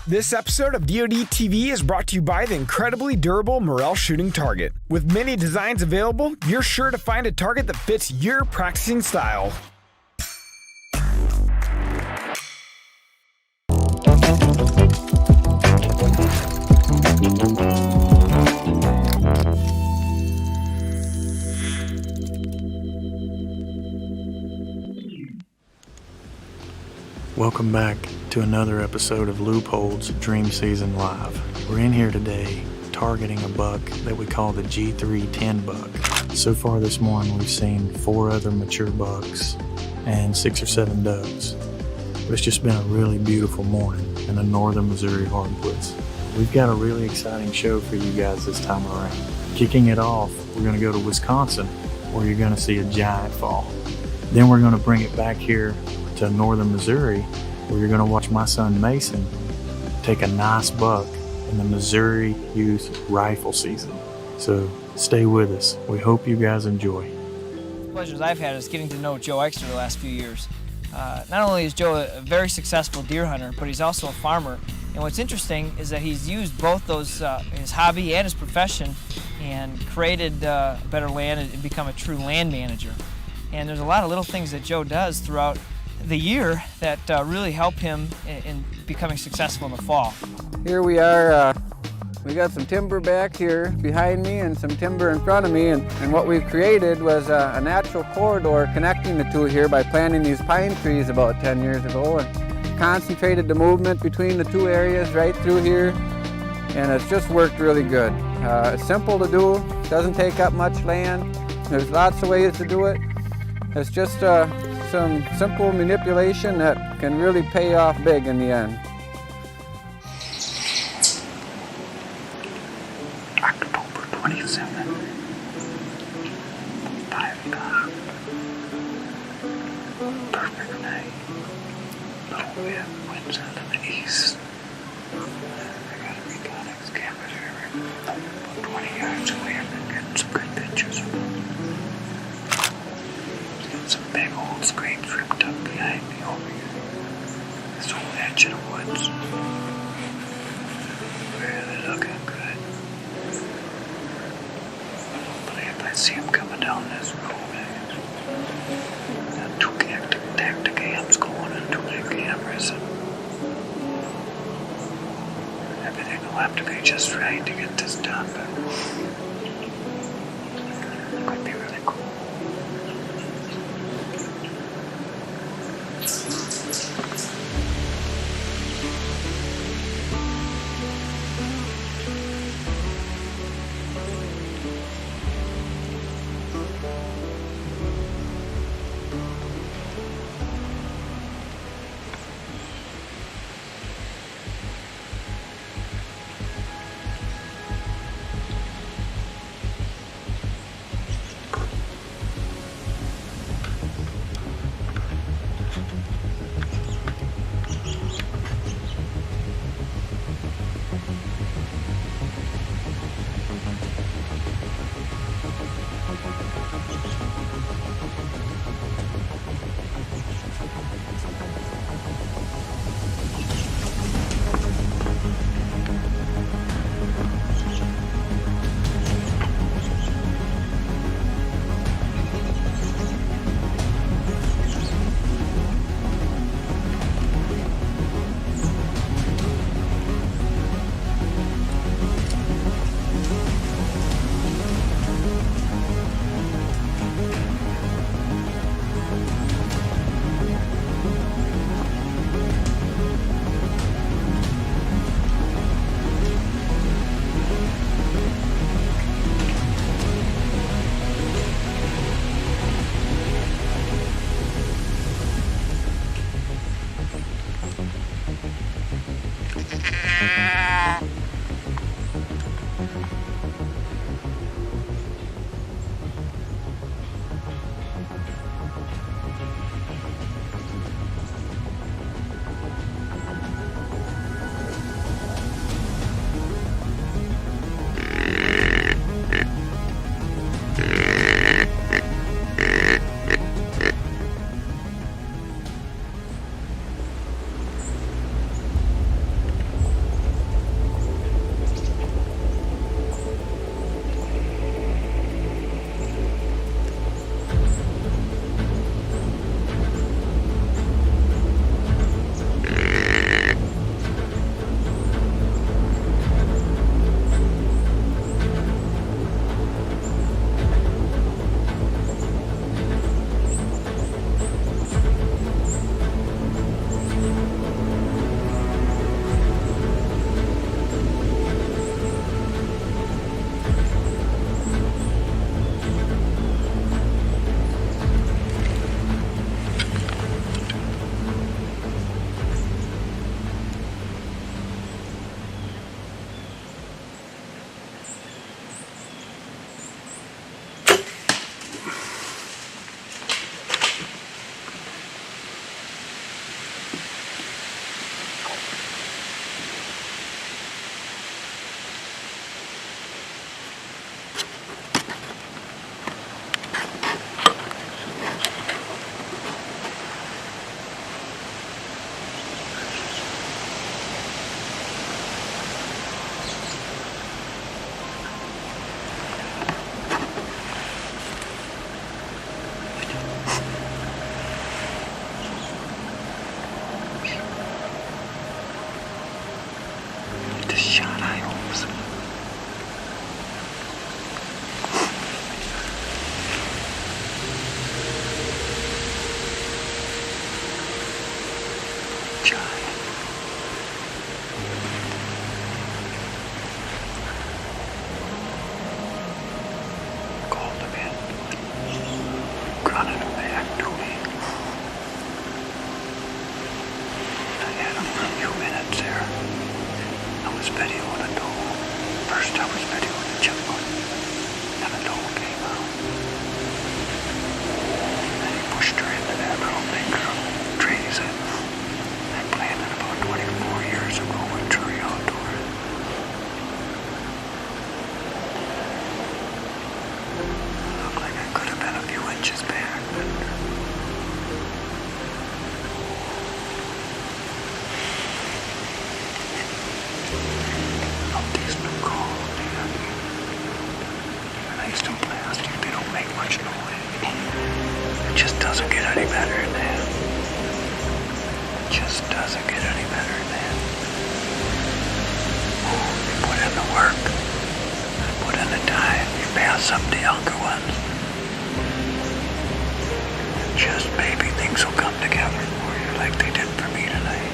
This episode of DoD TV is brought to you by the incredibly durable Morel shooting target. With many designs available, you're sure to find a target that fits your practicing style. Welcome back to another episode of Loophold's Dream Season Live. We're in here today targeting a buck that we call the G310 buck. So far this morning we've seen 4 other mature bucks and 6 or 7 does. But it's just been a really beautiful morning in the northern Missouri hardwoods. We've got a really exciting show for you guys this time around. Kicking it off, we're going to go to Wisconsin where you're going to see a giant fall. Then we're going to bring it back here to northern Missouri where you're going to watch my son Mason take a nice buck in the Missouri youth rifle season. So stay with us. We hope you guys enjoy. The pleasures I've had is getting to know Joe Exter the last few years. Not only is Joe a very successful deer hunter, but he's also a farmer. And what's interesting is that he's used both those, his hobby and his profession, and created better land and become a true land manager. And there's a lot of little things that Joe does throughout the year that really help him in becoming successful in the fall. Here we are, we got some timber back here behind me and some timber in front of me, and what we've created was a natural corridor connecting the two here by planting these pine trees about 10 years ago, and concentrated the movement between the two areas right through here, and it's just worked really good. It's simple to do, doesn't take up much land, there's lots of ways to do it. It's just some simple manipulation that can really pay off big in the end. October 27th, 5 o'clock. Perfect night. Low wind, winds out of the east. I got a recon cameras here. 20 yards away and then getting some good pictures of them. Some big old scrapes ripped up behind me over here. This whole edge of the woods. Really looking good. Hopefully if I see him coming down this road, got two tacticams going and 2 big cameras. Everything will have to be just right to get this done, but it could be really cool. inches back. These new calls, nice and plastic, they don't make much noise. It just doesn't get any better than that. It just doesn't get any better than that. You put in the work, you put in the time, you pass up the younger ones. Just maybe things will come together for you like they did for me tonight.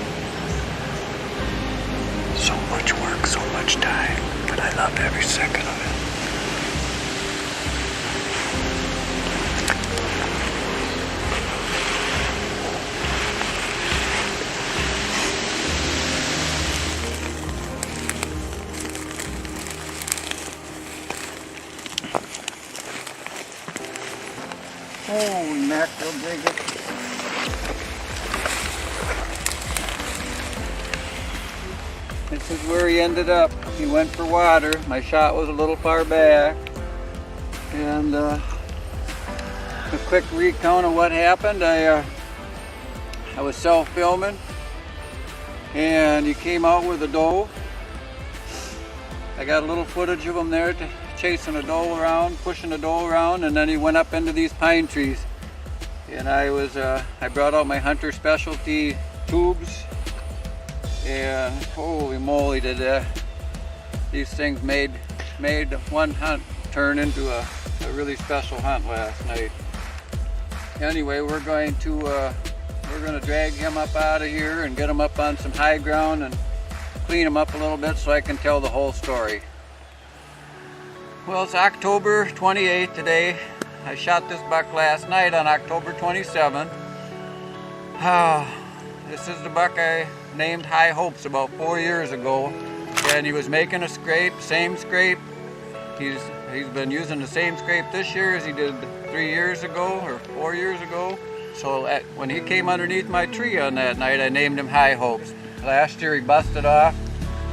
So much work, so much time, but I loved every second of it. Holy mackerel, dig it. This is where he ended up. He went for water. My shot was a little far back. And a quick recount of what happened. I was self-filming and he came out with a doe. I got a little footage of him there chasing a doe around, pushing a doe around, and then he went up into these pine trees. And I brought out my hunter specialty tubes, and holy moly, did these things made one hunt turn into a really special hunt last night. Anyway, we're going to drag him up out of here and get him up on some high ground and clean him up a little bit so I can tell the whole story. Well, it's October 28th today. I shot this buck last night on October 27th. This is the buck I named High Hopes about 4 years ago, and he was making a scrape, same scrape. He's been using the same scrape this year as he did 3 years ago or 4 years ago. So when he came underneath my tree on that night, I named him High Hopes. Last year he busted off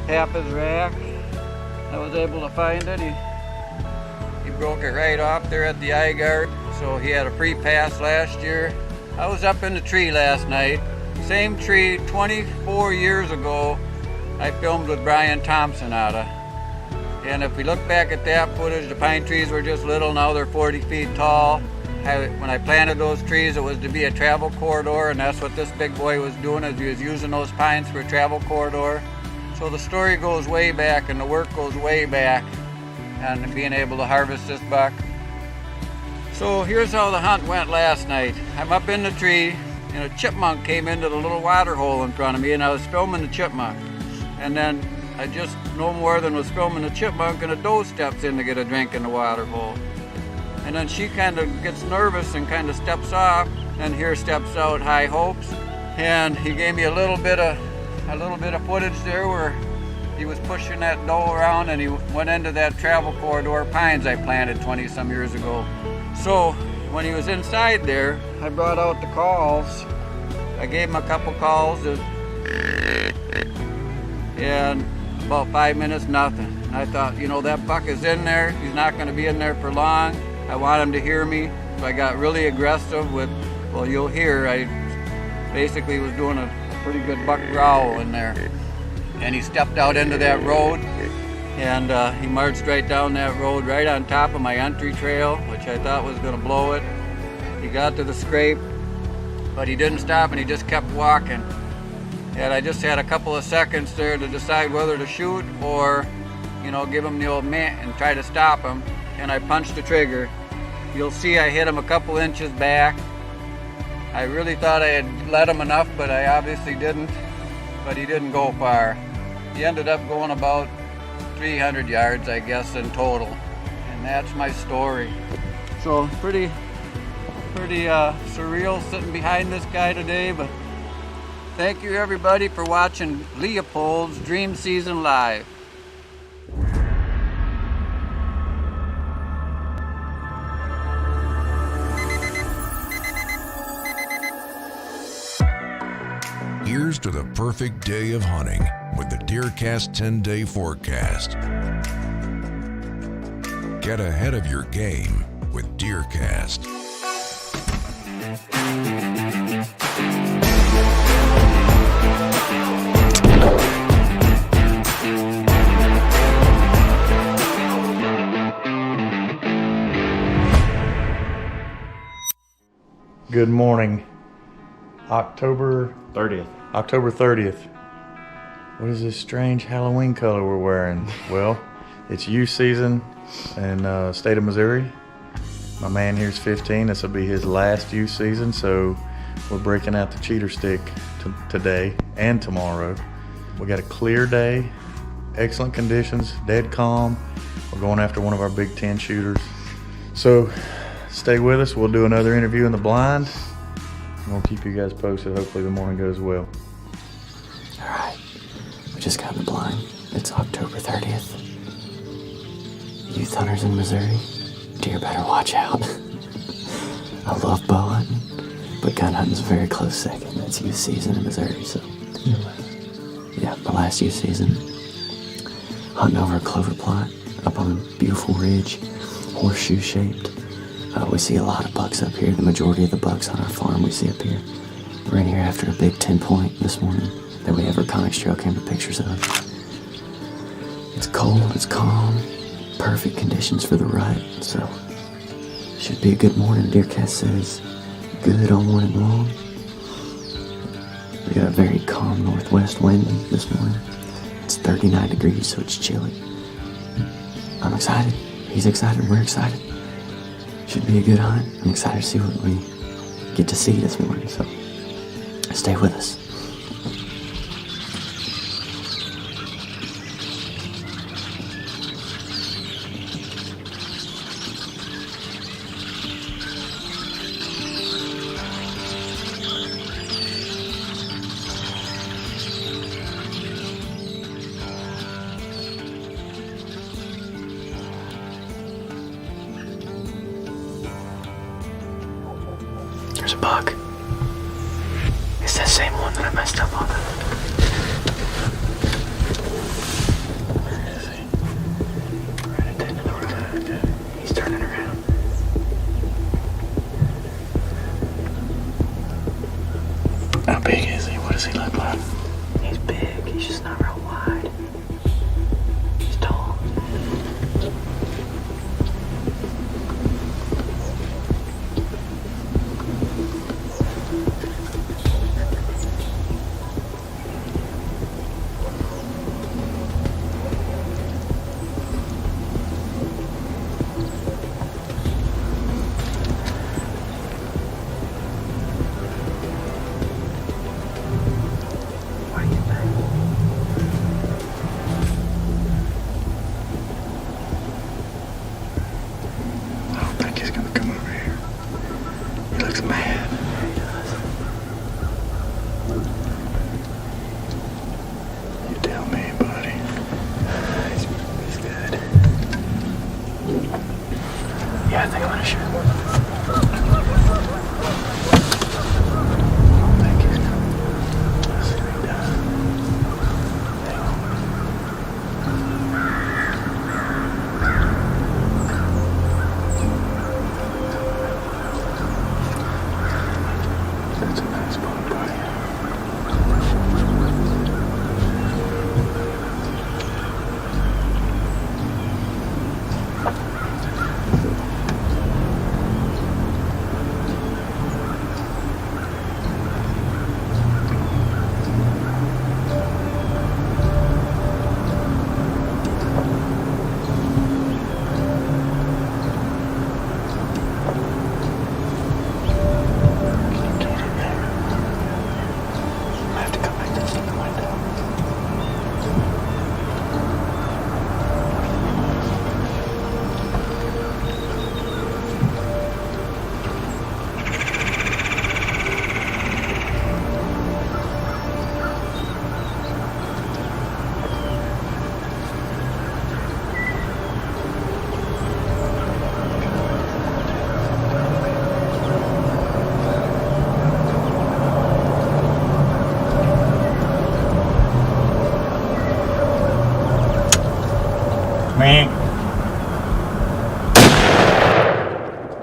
half his rack. I was able to find it. He broke it right off there at the eye guard, so he had a free pass last year. I was up in the tree last night. Same tree 24 years ago I filmed with Brian Thompson out of. And if we look back at that footage, the pine trees were just little, now they're 40 feet tall. When I planted those trees, it was to be a travel corridor, and that's what this big boy was doing, is he was using those pines for a travel corridor. So the story goes way back and the work goes way back on being able to harvest this buck. So here's how the hunt went last night. I'm up in the tree and a chipmunk came into the little water hole in front of me, and I was filming the chipmunk. And then I just no more than was filming the chipmunk, and a doe steps in to get a drink in the water hole. And then she kind of gets nervous and kind of steps off, and here steps out High Hopes. And he gave me a little bit of footage there where he was pushing that doe around, and he went into that travel corridor pines I planted 20 some years ago. So when he was inside there, I brought out the calls. I gave him a couple calls, and about 5 minutes, nothing. And I thought, you know, that buck is in there. He's not going to be in there for long. I want him to hear me. So I got really aggressive with, well, you'll hear, I basically was doing a pretty good buck growl in there. And he stepped out into that road, and he marched right down that road, right on top of my entry trail, which I thought was going to blow it. He got to the scrape, but he didn't stop, and he just kept walking. And I just had a couple of seconds there to decide whether to shoot or, you know, give him the old man and try to stop him. And I punched the trigger. You'll see I hit him a couple inches back. I really thought I had let him enough, but I obviously didn't. But he didn't go far. He ended up going about 300 yards, I guess, in total. And that's my story. So pretty surreal sitting behind this guy today, but thank you everybody for watching Leopold's Dream Season Live. Here's to the perfect day of hunting with the DeerCast 10-day forecast. Get ahead of your game with DeerCast. Good morning. October 30th. October 30th. What is this strange Halloween color we're wearing? Well, it's youth season in state of Missouri. My man here's 15. This will be his last youth season, so we're breaking out the cheater stick today and tomorrow. We got a clear day, excellent conditions, dead calm. We're going after one of our Big Ten shooters. So stay with us. We'll do another interview in the blind. And we'll keep you guys posted. Hopefully the morning goes well. All right, we just got in the blind. It's October 30th. Youth hunters in Missouri, deer better watch out. I love bow hunting, but gun hunting's a very close second. It's youth season in Missouri, so. Yeah, my last youth season. Hunting over a clover plot up on a beautiful ridge, horseshoe shaped. We see a lot of bucks up here. The majority of the bucks on our farm we see up here. We're in here after a Big 10 point this morning that we have our Conex trail camera pictures of. It's cold, it's calm, perfect conditions for the rut, so should be a good morning. Deercast says good all morning long. We got a very calm northwest wind this morning. It's 39 degrees, so it's chilly. I'm excited. He's excited. We're excited. Should be a good hunt. I'm excited to see what we get to see this morning, so stay with us. There's a buck. It's that same one that I messed up on. Where is he? Right at the end of the road. He's turning around. How big is he? What does he look like? He's big. He's just not real wide. He's tall. Yeah, I think I'm gonna shoot. That's a nice buck, buddy.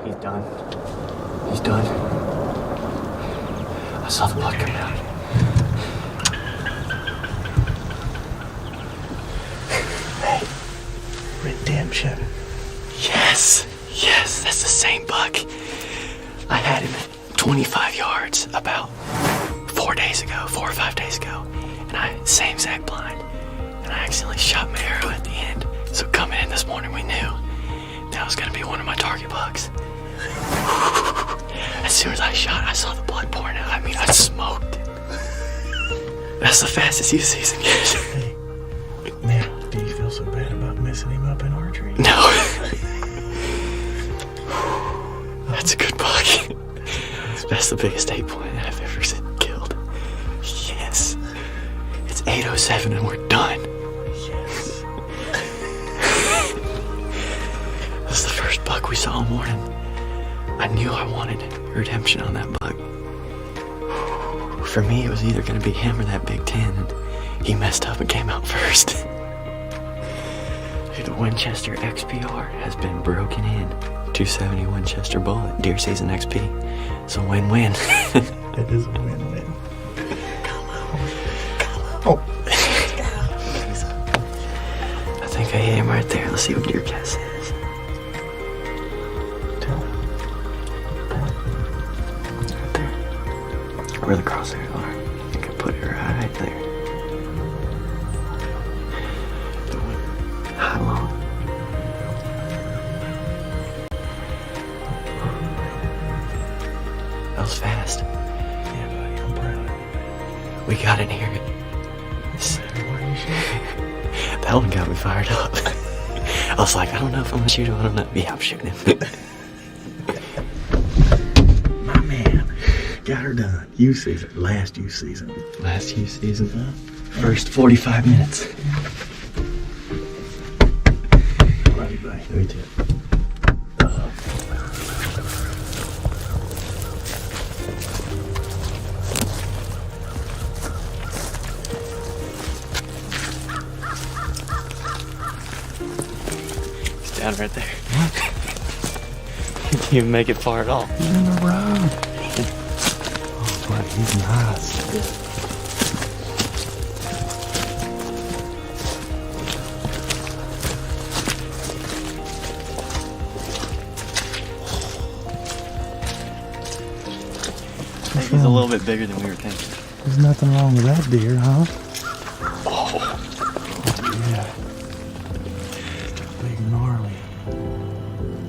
He's done. He's done. I saw the buck come out. Hey, redemption. Yes, yes, that's the same buck. I had him at 25 yards about 4 or 5 days ago, and same exact blind, and I accidentally shot my arrow at the end. So coming in this morning, we knew that was gonna be one of my target bucks. As soon as I shot, I saw the blood pouring out. I mean, I smoked it. That's the fastest youth season yet. Hey, now, do you feel so bad about messing him up in archery? No. That's a good buck. That's the biggest 8-point I've ever killed. Yes. It's 8:07 and we're done. Yes. That's the first buck we saw all morning. I knew I wanted redemption on that buck. For me, it was either going to be him or that Big 10, and he messed up and came out first. Dude, the Winchester XPR has been broken in. 270 Winchester bullet, deer season XP. It's a win-win. It is a win-win. Come on. I think I hit him right there. Let's see what DeerCast says. Where the crosshairs are. I think I put it right there. How long? That was fast. Yeah, buddy, I'm proud of you. We got in here. That one got me fired up. I was like, I don't know if I'm gonna shoot him. I don't know. Yeah, I'm shooting him. My man. Got her done. Youth season. Last youth season. Last youth season. First 45 minutes. Love you, buddy. Me too. He's down right there. Can't even make it far at all. He's in the road. But he's nice. He's a little bit bigger than we were thinking. There's nothing wrong with that deer, huh? Oh. Yeah. It's big gnarly.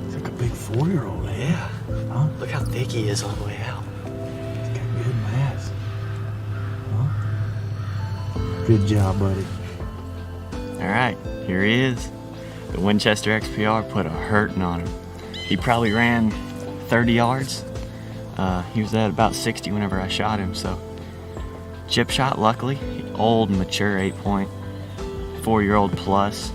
It's like a big 4-year-old. Yeah. Huh? Look how thick he is on the way out. Good mass. Huh? Good job, buddy. All right, here he is. The Winchester XPR put a hurting on him. He probably ran 30 yards. He was at about 60 whenever I shot him, so. Chip shot, luckily. Old, mature 8-point, 4-year-old plus.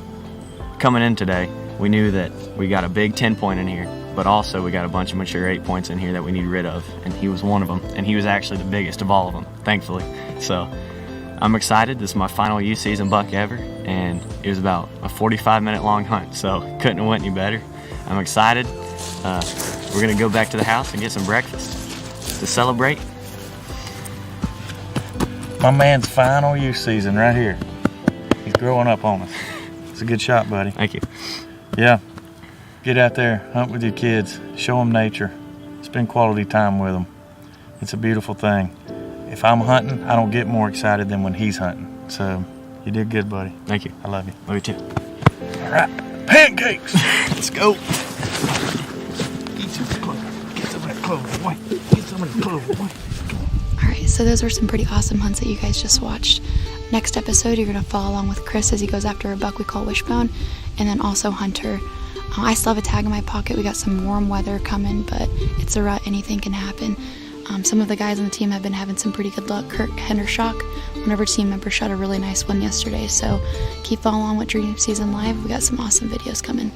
Coming in today, we knew that we got a big 10-point in here, but also we got a bunch of mature 8-points in here that we need rid of, and he was one of them, and he was actually the biggest of all of them, thankfully. So I'm excited. This is my final youth season buck ever, and it was about a 45-minute long hunt, so couldn't have went any better. I'm excited. We're gonna go back to the house and get some breakfast to celebrate. My man's final youth season right here. He's growing up on us. It's a good shot, buddy. Thank you. Yeah. Get out there, hunt with your kids, show them nature, spend quality time with them. It's a beautiful thing. If I'm hunting, I don't get more excited than when he's hunting. So, you did good, buddy. Thank you. I love you. Love you too. All right, pancakes. Let's go. Get some of that clover, boy. Get some of that clover, boy. Alright, so those were some pretty awesome hunts that you guys just watched. Next episode, you're going to follow along with Chris as he goes after a buck we call Wishbone, and then also Hunter. I still have a tag in my pocket. We got some warm weather coming, but it's a rut. Anything can happen. Some of the guys on the team have been having some pretty good luck. Kurt Hendershock, one of our team members, shot a really nice one yesterday. So keep following along with Dream Season Live. We got some awesome videos coming.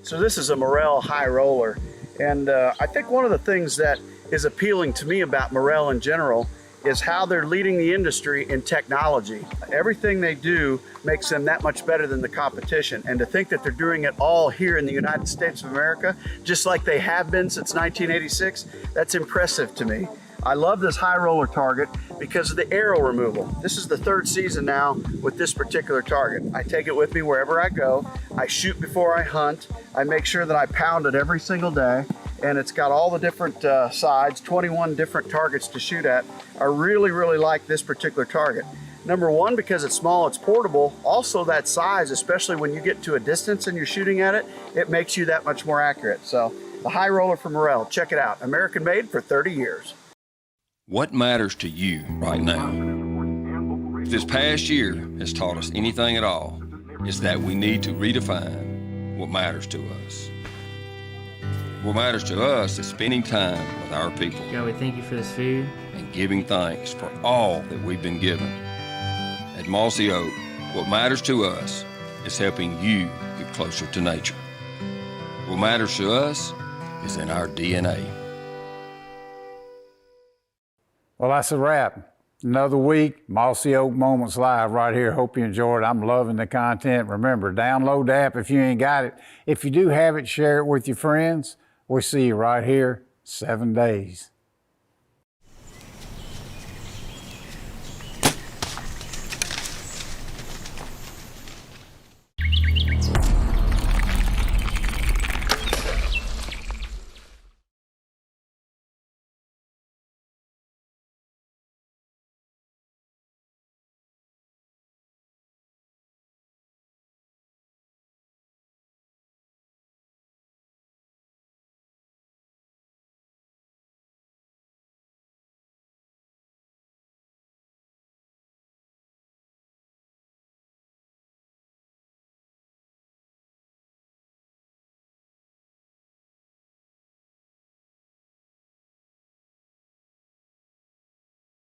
So this is a Morel high roller, and I think one of the things that is appealing to me about Morel in general is how they're leading the industry in technology. Everything they do makes them that much better than the competition. And to think that they're doing it all here in the United States of America, just like they have been since 1986, that's impressive to me. I love this high roller target because of the arrow removal. This is the 3rd season now with this particular target. I take it with me wherever I go. I shoot before I hunt. I make sure that I pound it every single day. And it's got all the different sides, 21 different targets to shoot at. I really, really like this particular target. Number one, because it's small, it's portable. Also that size, especially when you get to a distance and you're shooting at it, it makes you that much more accurate. So the high roller from Morrell, check it out. American made for 30 years. What matters to you right now? If this past year has taught us anything at all, it's that we need to redefine what matters to us. What matters to us is spending time with our people. God, we thank you for this food. And giving thanks for all that we've been given. At Mossy Oak, what matters to us is helping you get closer to nature. What matters to us is in our DNA. Well, that's a wrap. Another week, Mossy Oak Moments Live right here. Hope you enjoyed it. I'm loving the content. Remember, download the app if you ain't got it. If you do have it, share it with your friends. We'll see you right here, 7 days.